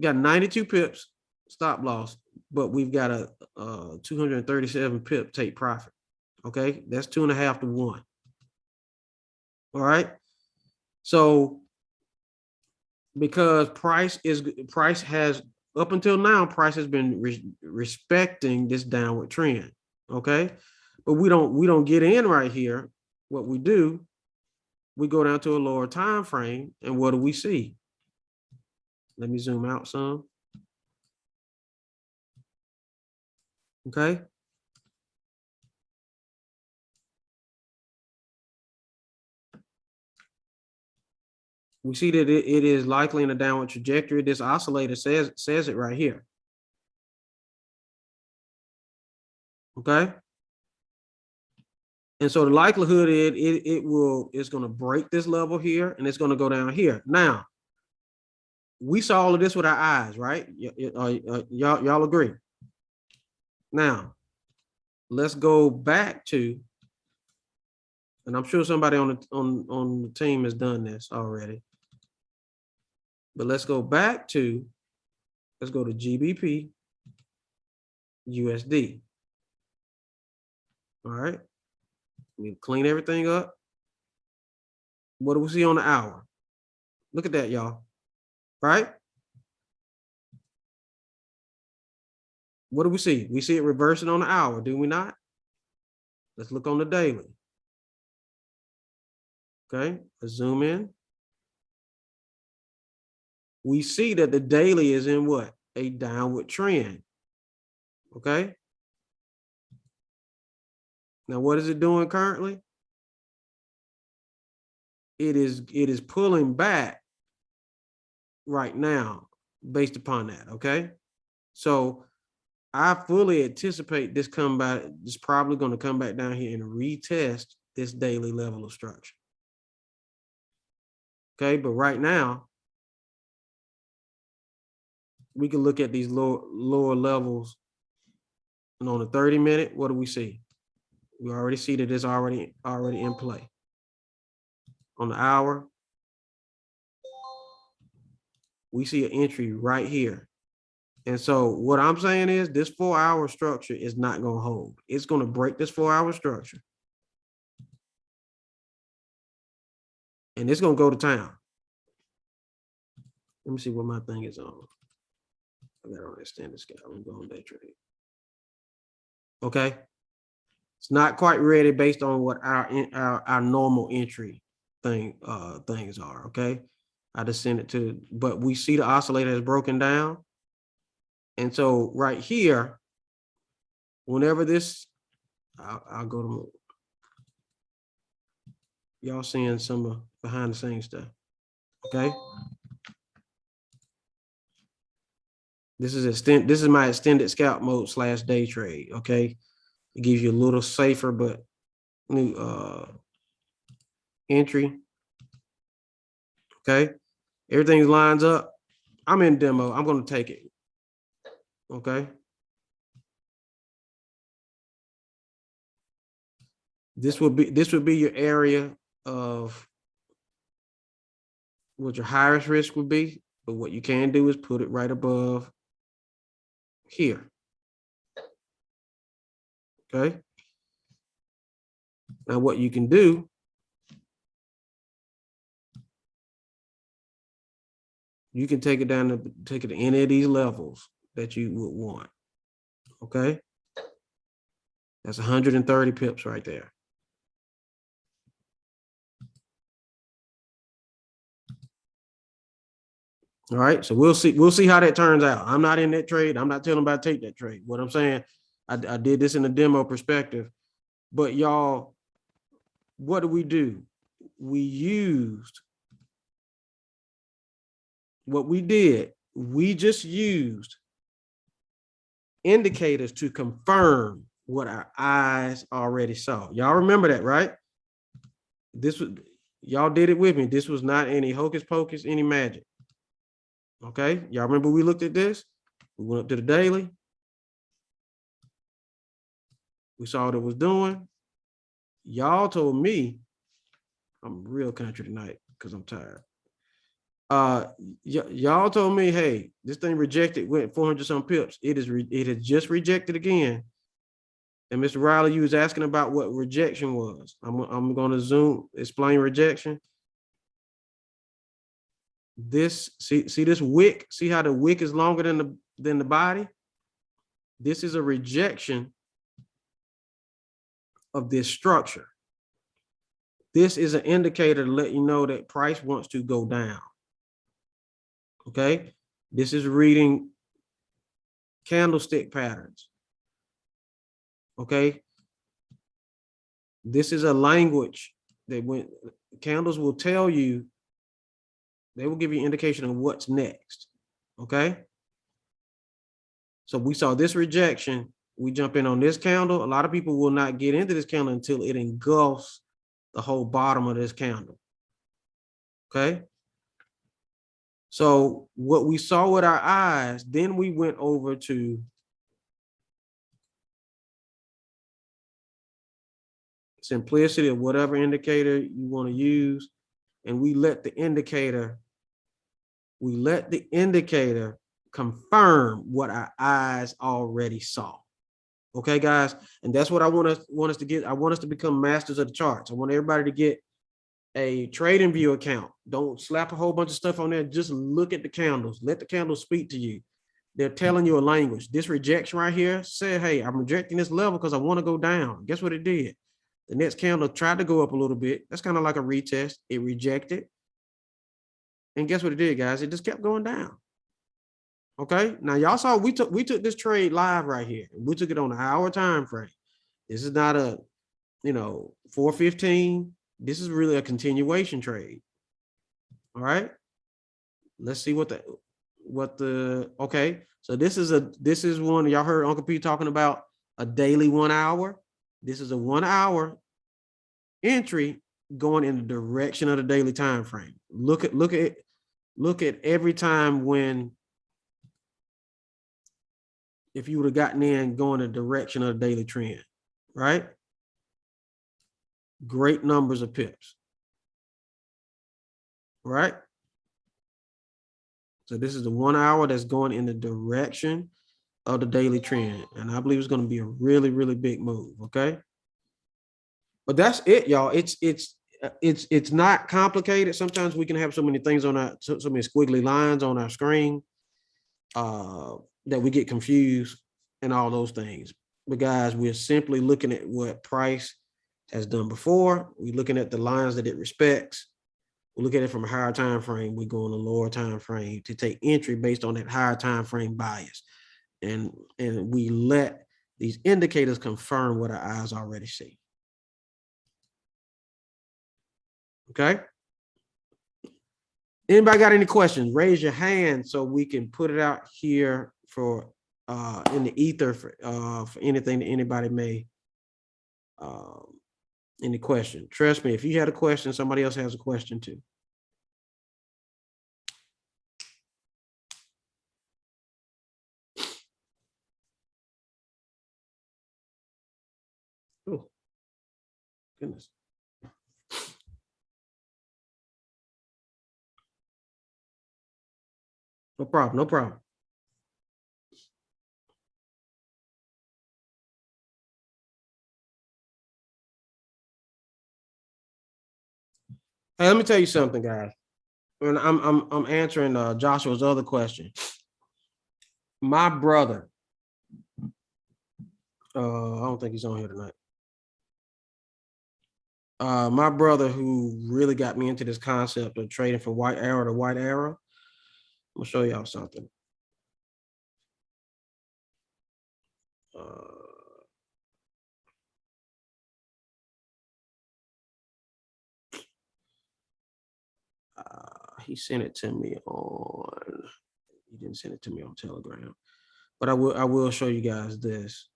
Got 92 pips stop loss, but we've got a 237 pip take profit. Okay. That's 2.5 to 1. All right. So because price has up until now, price has been respecting this downward trend. Okay. But we don't get in right here. What we do, we go down to a lower time frame, and what do we see? Let me zoom out some. Okay. We see that it is likely in a downward trajectory. This oscillator says it right here. Okay. And so the likelihood it's going to break this level here, and it's going to go down here. Now, we saw all of this with our eyes, right? Y'all agree? Now, let's go back to, and I'm sure somebody on the team has done this already. But let's go back to, let's go to GBP USD. All right. We clean everything up. What do we see on the hour? Look at that, y'all. Right? What do we see? We see it reversing on the hour, do we not? Let's look on the daily. Okay, let's zoom in. We see that the daily is in what? A downward trend. Okay. Now, what is it doing currently? It is pulling back right now based upon that. Okay. So I fully anticipate this come back. It's probably going to come back down here and retest this daily level of structure. Okay. But right now, we can look at these lower levels. And on the 30-minute, what do we see? We already see that it's already in play. On the hour, we see an entry right here. And so what I'm saying is this 4-hour structure is not going to hold. It's going to break this 4-hour structure. And it's going to go to town. Let me see what my thing is on. I got to understand this guy. I'm going day trade. Okay. It's not quite ready based on what our normal entry things are. Okay. I just sent it to, but we see the oscillator has broken down. And so right here, whenever this, I'll go to, y'all seeing some behind the scenes stuff. Okay. This is my extended scalp mode / day trade. Okay. It gives you a little safer, but new entry. Okay. Everything lines up. I'm in demo. I'm going to take it. Okay. This would be your area of what your highest risk would be. But what you can do is put it right above here. Okay. Now what you can do, you can take it down to any of these levels that you would want. Okay. That's 130 pips right there. All right. So we'll see how that turns out. I'm not in that trade. I'm not telling about take that trade. What I'm saying, I did this in a demo perspective, but y'all, what do? We used what we did. We just used indicators to confirm what our eyes already saw. Y'all remember that, right? This was Y'all did it with me. This was not any hocus pocus, any magic. Okay, y'all remember we looked at this? We went up to the daily. We saw what it was doing. Y'all told me, I'm real country tonight because I'm tired. Y'all told me, hey, this thing rejected, went 400 some pips. It has just rejected again. And Mr. Riley, you was asking about what rejection was. I'm going to explain rejection. This, see this wick, see how the wick is longer than the body? This is a rejection of this structure. This is an indicator to let you know that price wants to go down. Okay, this is reading candlestick patterns. Okay, this is a language that when candles will tell you, they will give you an indication of what's next. Okay, so we saw this rejection. We jump in on this candle. A lot of people will not get into this candle until it engulfs the whole bottom of this candle. Okay. So what we saw with our eyes, then we went over to simplicity or whatever indicator you want to use. And we let the indicator confirm what our eyes already saw. Okay, guys. And that's what I want us to get. I want us to become masters of the charts. I want everybody to get a TradingView account. Don't slap a whole bunch of stuff on there. Just look at the candles. Let the candles speak to you. They're telling you a language. This rejection right here said, hey, I'm rejecting this level because I want to go down. Guess what it did? The next candle tried to go up a little bit. That's kind of like a retest. It rejected. And guess what it did, guys? It just kept going down. Okay. Now y'all saw we took this trade live right here. We took it on an hour time frame. This is not a 415. This is really a continuation trade. All right. Let's see okay. So this is one y'all heard Uncle P talking about, a daily 1 hour. This is a 1 hour entry going in the direction of the daily time frame. Look at every time when, if you would have gotten in going in the direction of the daily trend, right? Great numbers of pips, right? So this is the 1 hour that's going in the direction of the daily trend. And I believe it's going to be a really, really big move. Okay. But that's it, y'all. It's not complicated. Sometimes we can have so many things on our, so many squiggly lines on our screen that we get confused and all those things. But guys, we're simply looking at what price has done before. We're looking at the lines that it respects. We look at it from a higher time frame. We go on a lower time frame to take entry based on that higher time frame bias, and we let these indicators confirm what our eyes already see. Okay. Anybody got any questions? Raise your hand so we can put it out here for in the ether for anything that anybody may any question. Trust me, if you had a question, somebody else has a question too. Oh, goodness. No problem, no problem. Hey, let me tell you something, guys. And I'm answering Joshua's other question. My brother, I don't think he's on here tonight. My brother, who really got me into this concept of trading from white arrow to white arrow, I'm gonna show y'all something. He sent it to me on. He didn't send it to me on Telegram, but I will show you guys this.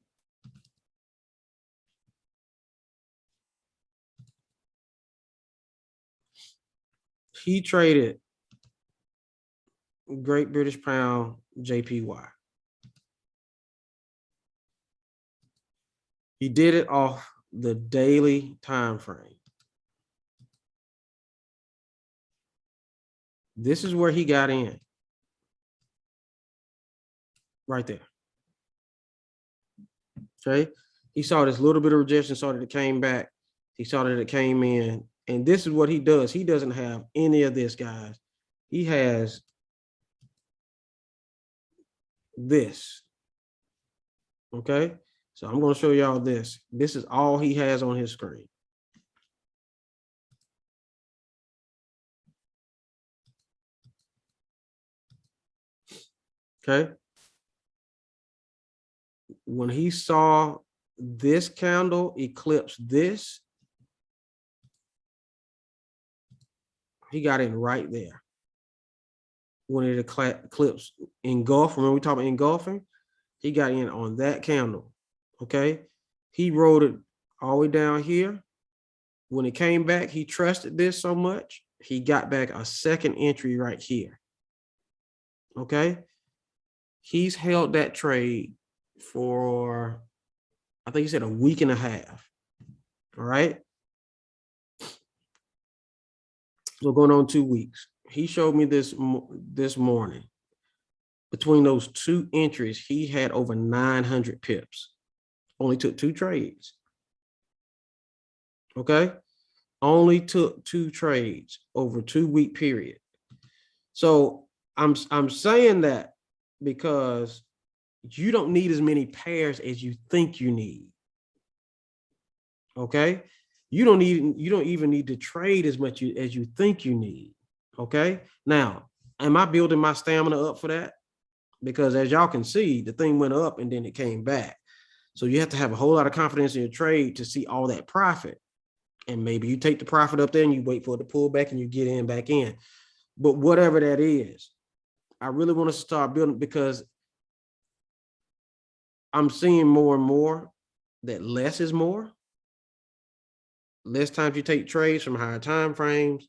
he traded Great British Pound JPY. He did it off the daily time frame. This is where he got in. Right there. Okay. He saw this little bit of rejection, saw that it came back. He saw that it came in. And this is what he does. He doesn't have any of this, guys. He has this. Okay. So I'm going to show y'all this. This is all he has on his screen. Okay. When he saw this candle eclipse this, he got in right there. When it eclipsed engulf, remember we talked about engulfing? He got in on that candle. Okay. He wrote it all the way down here. When it came back, he trusted this so much, he got back a second entry right here. Okay. He's held that trade for, I think he said, a week and a half. All right. So going on 2 weeks. He showed me this morning. Between those two entries, he had over 900 pips. Only took 2 trades. Okay. Only took 2 trades over a 2-week period. So I'm saying that because you don't need as many pairs as you think you need. Okay. You don't even need to trade as much as you think you need. Okay. Now, am I building my stamina up for that? Because as y'all can see, the thing went up and then it came back. So you have to have a whole lot of confidence in your trade to see all that profit. And maybe you take the profit up there and you wait for it to pull back and you get in back in. But whatever that is, I really want to start building, because I'm seeing more and more that less is more. Less times you take trades from higher time frames,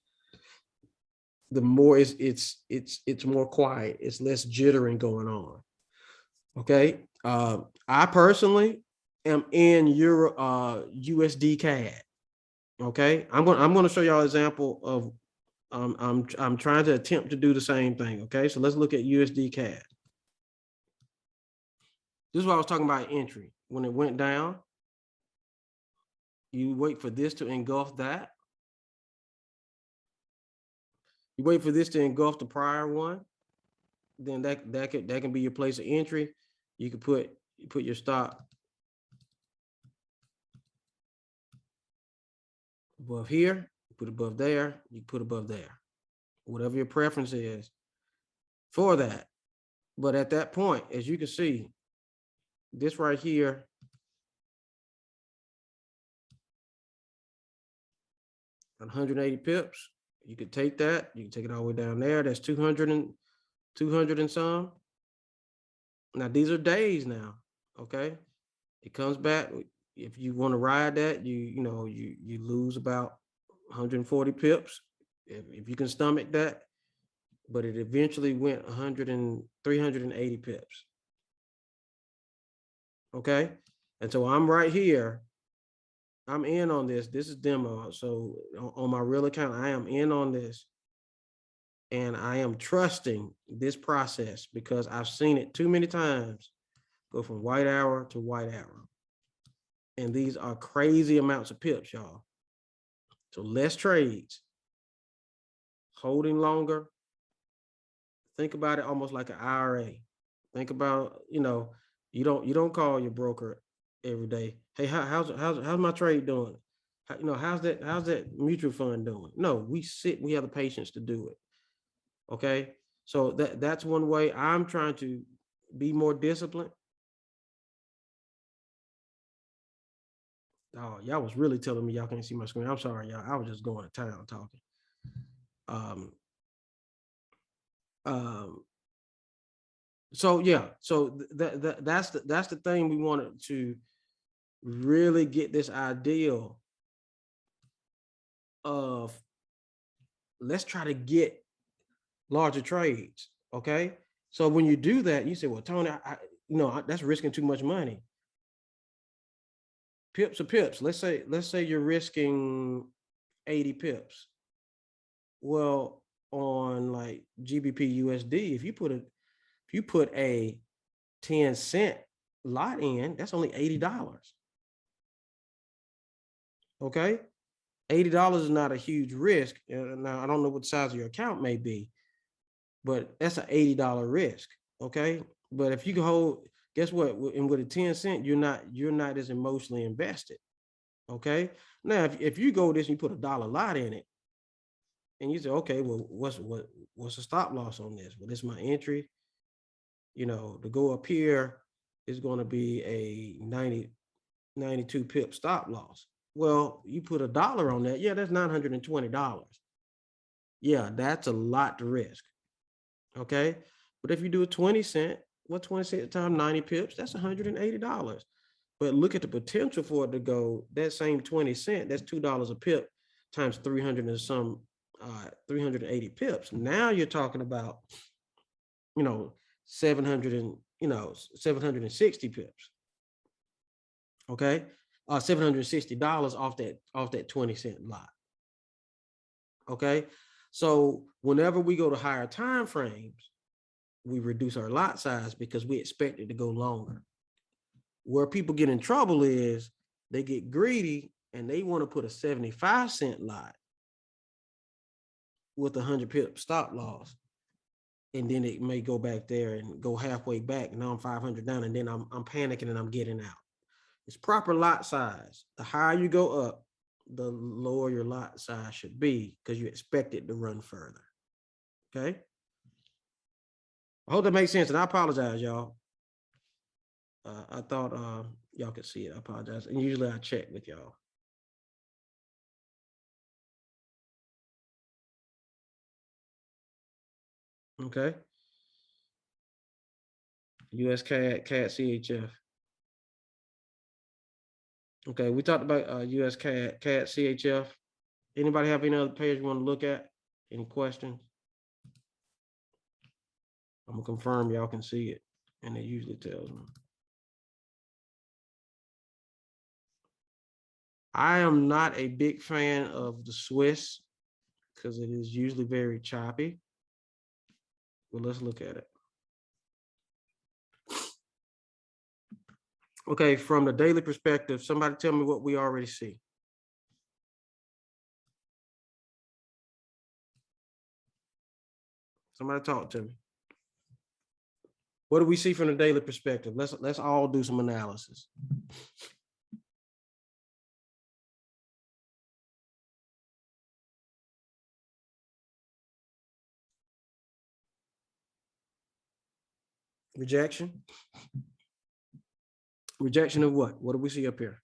the more it's more quiet. It's less jittering going on. Okay. I personally am in Euro USD CAD. Okay. I'm going to show y'all an example of I'm trying to attempt to do the same thing. Okay. So let's look at USD CAD. This is what I was talking about entry. When it went down, you wait for this to engulf that. You wait for this to engulf the prior one. Then that can be your place of entry. You can put your stop above here, put above there, you put above there. Whatever your preference is for that. But at that point, as you can see, this right here, on 180 pips, you could take that, you can take it all the way down there. That's 200 and some. Now these are days now. Okay. It comes back. If you want to ride that, you lose about 140 pips if you can stomach that. But it eventually went 380 pips. Okay. And so I'm right here. I'm in on this. This is demo. So on my real account, I am in on this. And I am trusting this process because I've seen it too many times go from white arrow to white arrow. And these are crazy amounts of pips, y'all. So less trades, holding longer. Think about it almost like an IRA. Think about, you don't call your broker every day. Hey, how's my trade doing? How's that mutual fund doing? No, we have the patience to do it. Okay. So that's one way. I'm trying to be more disciplined. Oh, y'all was really telling me y'all can't see my screen. I'm sorry, y'all. I was just going to town talking. So yeah, so that's the thing we wanted to really get this ideal of let's try to get larger trades. Okay. So when you do that, you say, well, Tony, that's risking too much money. Pips are pips. Let's say you're risking 80 pips. Well, on like GBP USD, if you put a 10-cent lot in, that's only $80. Okay. $80 is not a huge risk. Now, I don't know what the size of your account may be, but that's an $80 risk. Okay. But if you can hold, guess what? And with a 10-cent, you're not as emotionally invested. Okay. Now, if you go this and you put $1 lot in it, and you say, okay, well, what's the stop loss on this? Well, this is my entry. To go up here is going to be a 92 pip stop loss. Well, you put $1 on that. Yeah, that's $920. Yeah, that's a lot to risk. Okay. But if you do a 20-cent, 20 cents times 90 pips, that's $180. But look at the potential for it to go that same 20-cent, that's $2 a pip times 300 and some 380 pips. Now you're talking about, 760 pips. Okay. $760 off that 20-cent lot. Okay. So whenever we go to higher time frames, we reduce our lot size because we expect it to go longer. Where people get in trouble is they get greedy and they want to put a 75-cent lot with 100 pip stop loss. And then it may go back there and go halfway back. Now I'm 500 down, and then I'm panicking and I'm getting out. It's proper lot size. The higher you go up, the lower your lot size should be because you expect it to run further. Okay. I hope that makes sense. And I apologize, y'all. I thought y'all could see it. I apologize. And usually I check with y'all. Okay. US CAD CHF. Okay, we talked about US CAD CHF. Anybody have any other page you want to look at? Any questions? I'm gonna confirm y'all can see it, and it usually tells me. I am not a big fan of the Swiss because it is usually very choppy. But let's look at it. Okay, from the daily perspective, somebody tell me what we already see. Somebody talk to me. What do we see from the daily perspective? Let's all do some analysis. Rejection. Rejection of what? What do we see up here?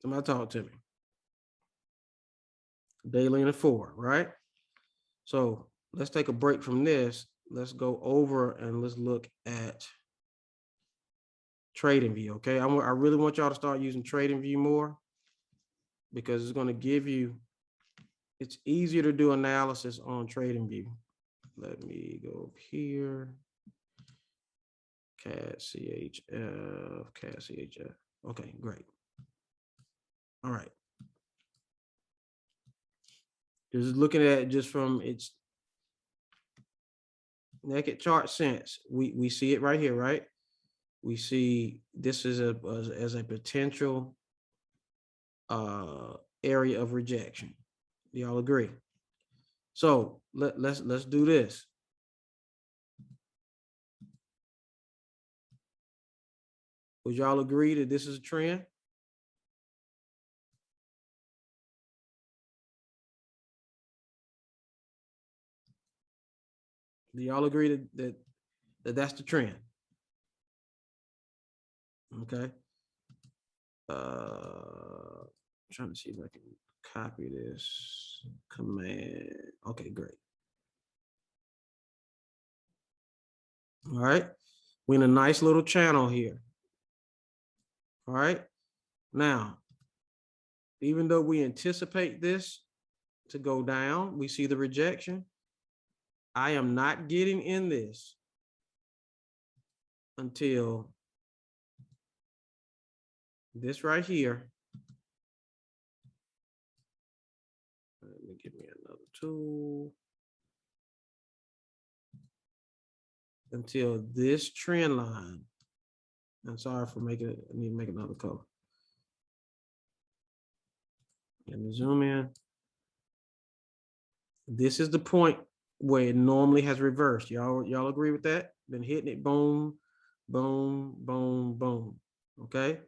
Somebody talk to me. Daily and a 4, right? So let's take a break from this. Let's go over and let's look at TradingView. Okay, I really want y'all to start using TradingView more because it's going to give you, it's easier to do analysis on TradingView. Let me go up here. CAD CHF. Okay, great. All right. Just looking at it just from its naked chart sense, we see it right here, right? We see this is as a potential area of rejection. Do y'all agree? So let's do this. Would y'all agree that this is a trend? Do y'all agree that that's the trend? Okay. Trying to see if I can copy this command. Okay, great. All right. We're in a nice little channel here. All right. Now, even though we anticipate this to go down, we see the rejection. I am not getting in this until this right here. Let me give me another tool. Until this trend line. I'm sorry for making it. I need to make another color. Let me zoom in. This is the point where it normally has reversed. Y'all agree with that? Been hitting it, boom, boom, boom, boom. Okay.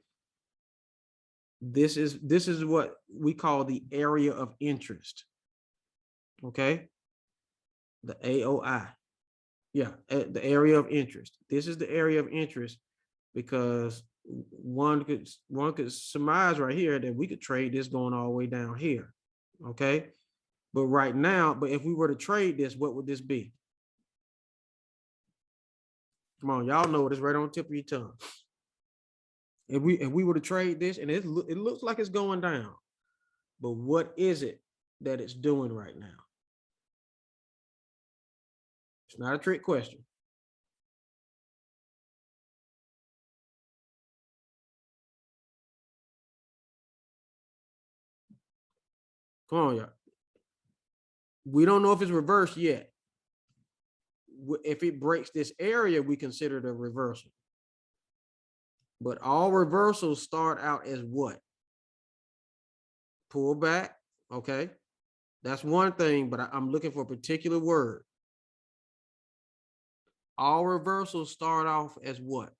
This is what we call the area of interest. Okay. The AOI. Yeah, the area of interest. This is the area of interest because one could surmise right here that we could trade this going all the way down here. Okay. But right now, but if we were to trade this, what would this be? Come on, y'all know it. It's right on the tip of your tongue. If we were to trade this, and it looks like it's going down, but what is it that it's doing right now? It's not a trick question. Come on, y'all. We don't know if it's reversed yet. If it breaks this area, we consider it a reversal. But all reversals start out as what? Pull back. Okay. That's one thing, but I'm looking for a particular word. All reversals start off as what?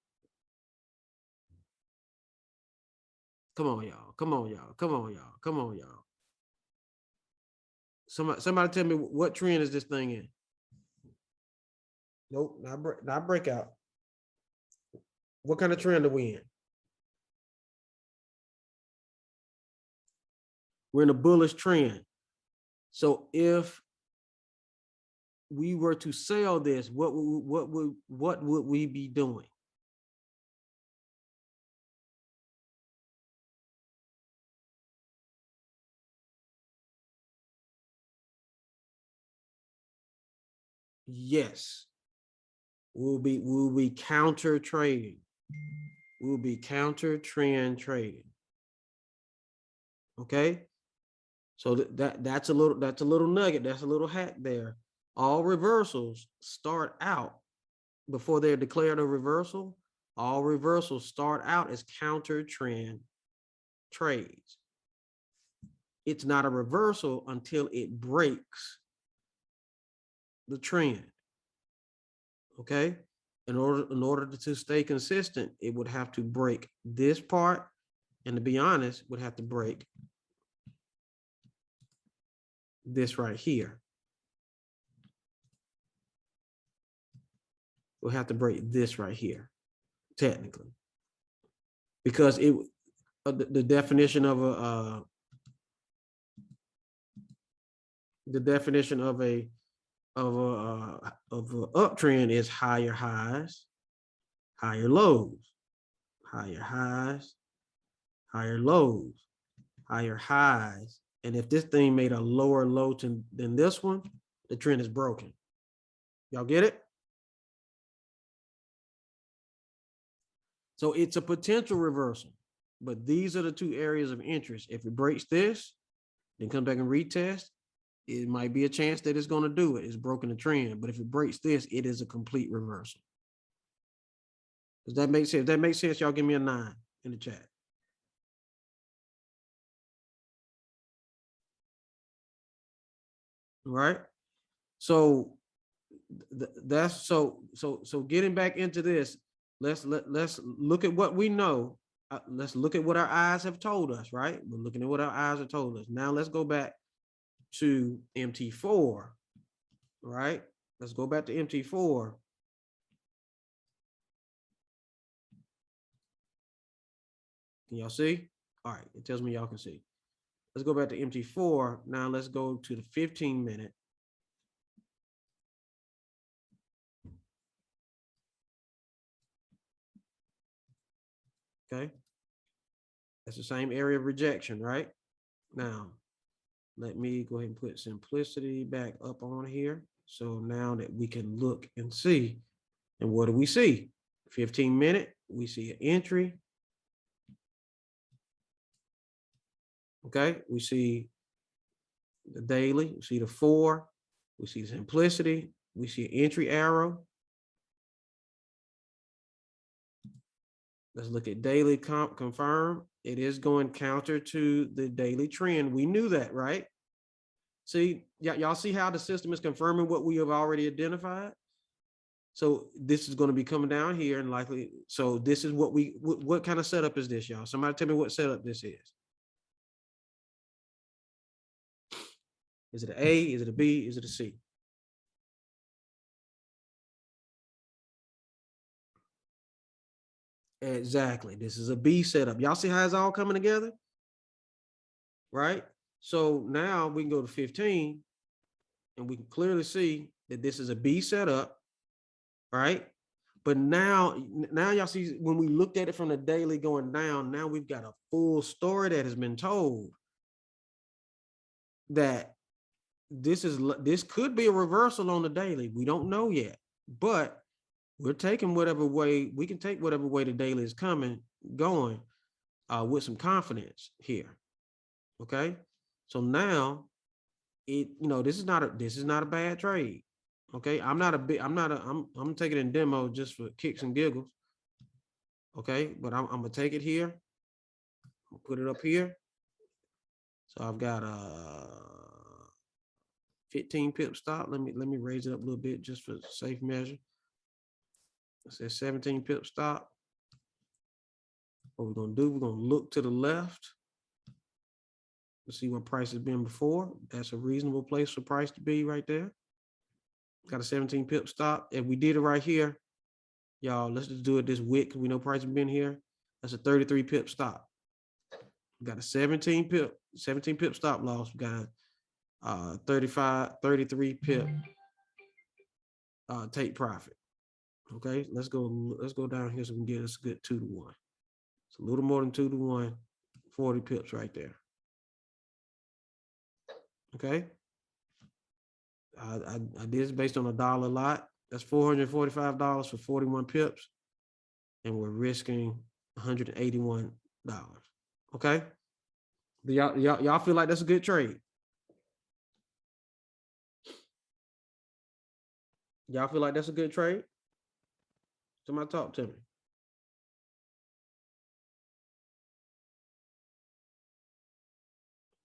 Come on, y'all. Come on, y'all. Come on, y'all. Come on, y'all. Somebody tell me, what trend is this thing in? Nope, not breakout. What kind of trend are we in? We're in a bullish trend. So if we were to sell this, what would we be doing? Yes, we'll be counter trading. We'll be counter trend trading. Okay, so that's a little nugget. That's a little hack there. All reversals start out before they're declared a reversal. All reversals start out as counter trend trades. It's not a reversal until it breaks the trend. Okay. In order to stay consistent, it would have to break this part, and to be honest, would have to break this right here. We'll have to break this right here, technically, because the definition of a uptrend is higher highs, higher lows, higher highs, higher lows, higher highs. And if this thing made a lower low than this one, the trend is broken. Y'all get it? So it's a potential reversal, but these are the two areas of interest. If it breaks this, then come back and retest, it might be a chance that it's going to do it. It's broken the trend. But if it breaks this, it is a complete reversal. Does that make sense? If that makes sense, y'all give me a 9 in the chat. All right. So that's so getting back into this, let's look at what we know. Let's look at what our eyes have told us, right? We're looking at what our eyes have told us. Now let's go back to MT4, right? Let's go back to MT4. Can y'all see? All right, it tells me y'all can see. Let's go back to MT4. Now let's go to the 15-minute. Okay. That's the same area of rejection, right? Now, let me go ahead and put simplicity back up on here. So now that we can look and see, and what do we see? 15-minute, we see an entry. Okay, we see the daily, we see the 4, we see simplicity, we see an entry arrow. Let's look at daily confirm. It is going counter to the daily trend. We knew that, right? See, y'all see how the system is confirming what we have already identified? So this is going to be coming down here and likely. So this is what kind of setup is this, y'all? Somebody tell me what setup this is. Is it an A? Is it a B? Is it a C? Exactly. This is a B setup. Y'all see how it's all coming together? Right? So now we can go to 15 and we can clearly see that this is a B setup, right? But now y'all see when we looked at it from the daily going down, now we've got a full story that has been told that this could be a reversal on the daily. We don't know yet, but we're taking whatever way we can take whatever way the daily is going with some confidence here. Okay, so now this is not a bad trade. Okay, I'm taking it in demo just for kicks and giggles. Okay, but I'm gonna take it here. I'll put it up here. So I've got a 15 pip stop. Let me raise it up a little bit just for safe measure. It says 17 pip stop. What we're gonna do, we're gonna look to the left to see what price has been before. That's a reasonable place for price to be right there. Got a 17 pip stop. If we did it right here, y'all, let's just do it this wick because we know price has been here. That's a 33 pip stop. We got a 17 pip stop loss. We got a 33 pip take profit. Okay, let's go down here so we can get us a good 2-to-1. It's a little more than 2-to-1, 40 pips right there. Okay. I did this based on $1 lot. That's $445 for 41 pips. And we're risking $181. Okay. Do y'all feel like that's a good trade? Y'all feel like that's a good trade? Somebody talk to me.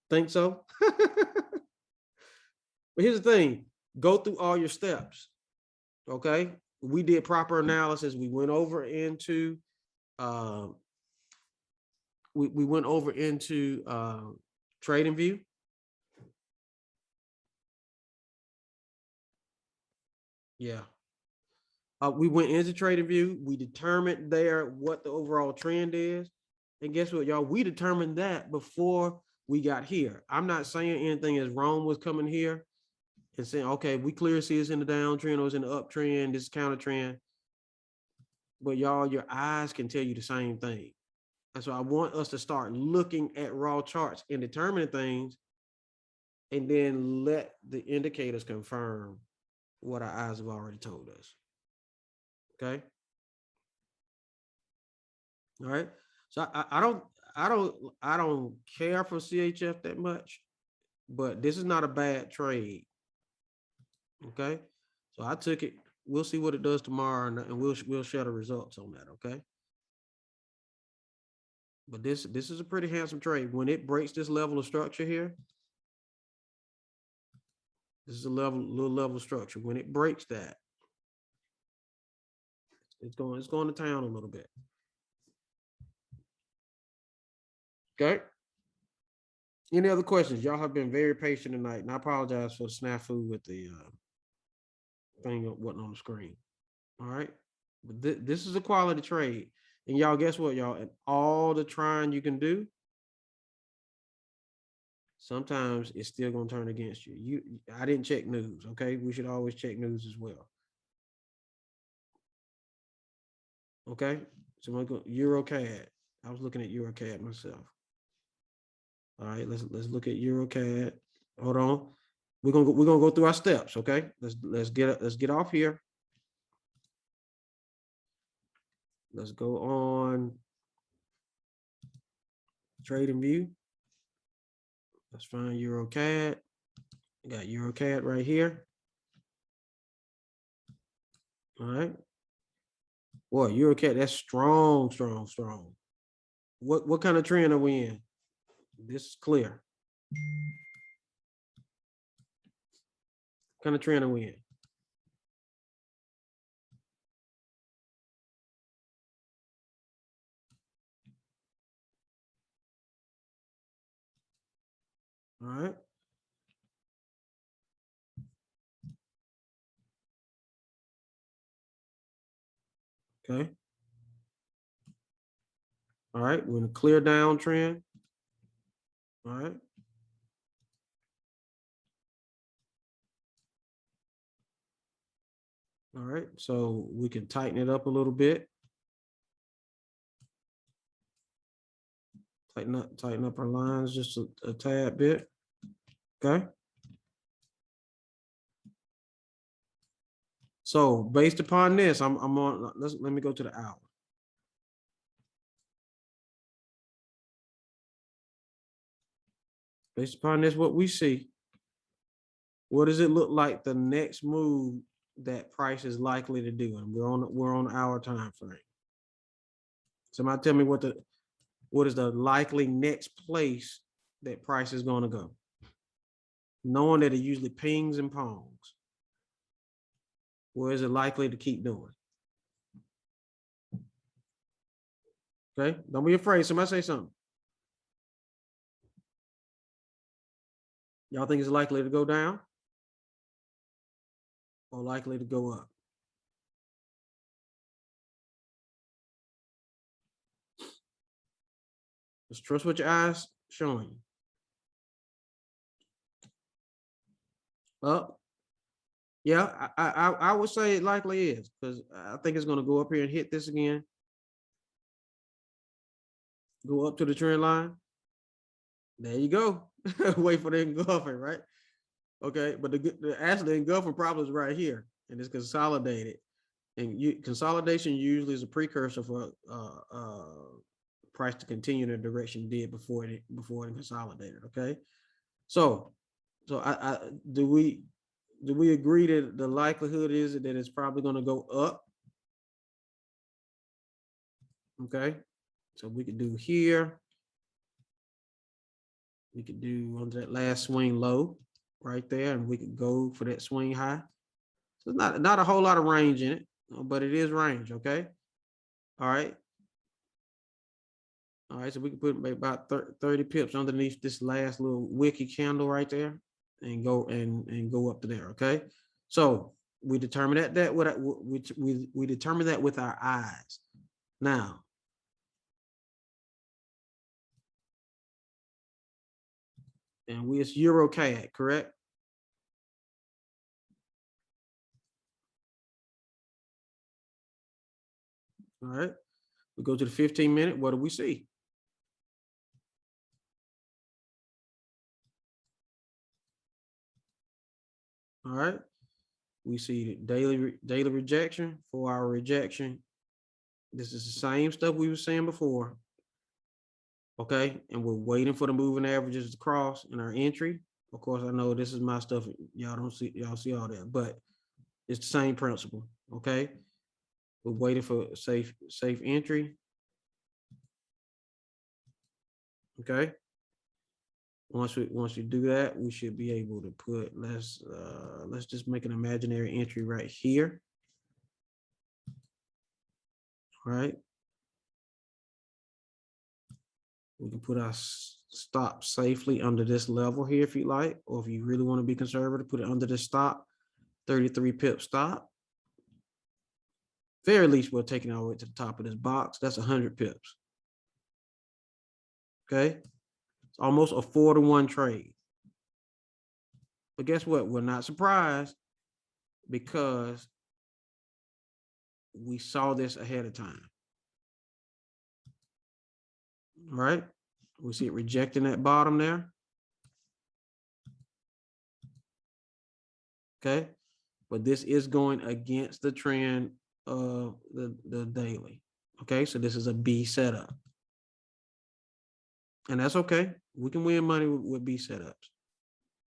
Think so? But here's the thing, go through all your steps. Okay. We did proper analysis. We went over into we went over into TradingView. Yeah. We went into TradingView. We determined there what the overall trend is. And guess what, y'all? We determined that before we got here. I'm not saying anything is wrong with coming here and saying, okay, we clearly see it's in the downtrend or it's in the uptrend, this is counter trend. But y'all, your eyes can tell you the same thing. And so I want us to start looking at raw charts and determining things and then let the indicators confirm what our eyes have already told us. Okay. All right. So I don't care for CHF that much, but this is not a bad trade. Okay. So I took it. We'll see what it does tomorrow, and we'll share the results on that. Okay. But this is a pretty handsome trade. When it breaks this level of structure here, this is a little level of structure. When it breaks that, it's going to town a little bit. Okay. Any other questions? Y'all have been very patient tonight, and I apologize for the snafu with the thing that wasn't on the screen. All right. But this is a quality trade. And y'all, guess what, y'all? And all the trying you can do, sometimes it's still going to turn against you. I didn't check news. Okay. We should always check news as well. Okay. So I'm going to go EuroCAD. I was looking at EuroCAD myself. All right, let's look at EuroCAD. Hold on. We're gonna go through our steps, okay? Let's get off here. Let's go on Trading View. Let's find EuroCAD. We got EuroCAD right here. All right. Boy, EuroCAD, that's strong, strong, strong. What kind of trend are we in? This is clear. What kind of trend are we in? All right. Okay. All right. We're in a clear downtrend. All right. All right. So we can tighten it up a little bit. Tighten up our lines just a tad bit. Okay. So based upon this, I'm on. Let me go to the hour. Based upon this, what we see, what does it look like the next move that price is likely to do? And we're on our time frame. Somebody tell me what is the likely next place that price is going to go? Knowing that it usually pings and pongs. Where is it likely to keep doing? Okay, don't be afraid. Somebody say something. Y'all think it's likely to go down or likely to go up? Just trust what your eyes showing you. Up. Yeah, I would say it likely is, because I think it's going to go up here and hit this again. Go up to the trend line. There you go. Wait for the engulfing, right? Okay, but actually engulfing problem is right here, and it's consolidated. And consolidation usually is a precursor for price to continue in the direction it did before it consolidated. Okay, so do we agree that the likelihood is that it's probably going to go up? Okay, so we could do here. We could do under that last swing low right there, and we could go for that swing high. So it's not a whole lot of range in it, but it is range. Okay, all right. All right, so we can put about 30 pips underneath this last little wicky candle right there, and go up to there. Okay, so we determine that we determine that with our eyes. Now, and it's EuroCAD, correct? All right, we go to the 15-minute. What do we see? All right, we see daily rejection, 4-hour rejection. This is the same stuff we were saying before. Okay, and we're waiting for the moving averages to cross in our entry. Of course, I know this is my stuff. Y'all see all that, but it's the same principle. Okay, we're waiting for safe entry. Okay, once we do that, we should be able to put, let's just make an imaginary entry right here. All right, we can put our stop safely under this level here if you like, or if you really want to be conservative, put it under the stop, 33 pip stop. Very least we're taking all the way to the top of this box. That's 100 pips. Okay, it's almost a 4-to-1 trade. But guess what? We're not surprised, because we saw this ahead of time. right? We see it rejecting that bottom there. Okay, but this is going against the trend of the daily. Okay, so this is a B setup. And that's okay. We can win money with B setups.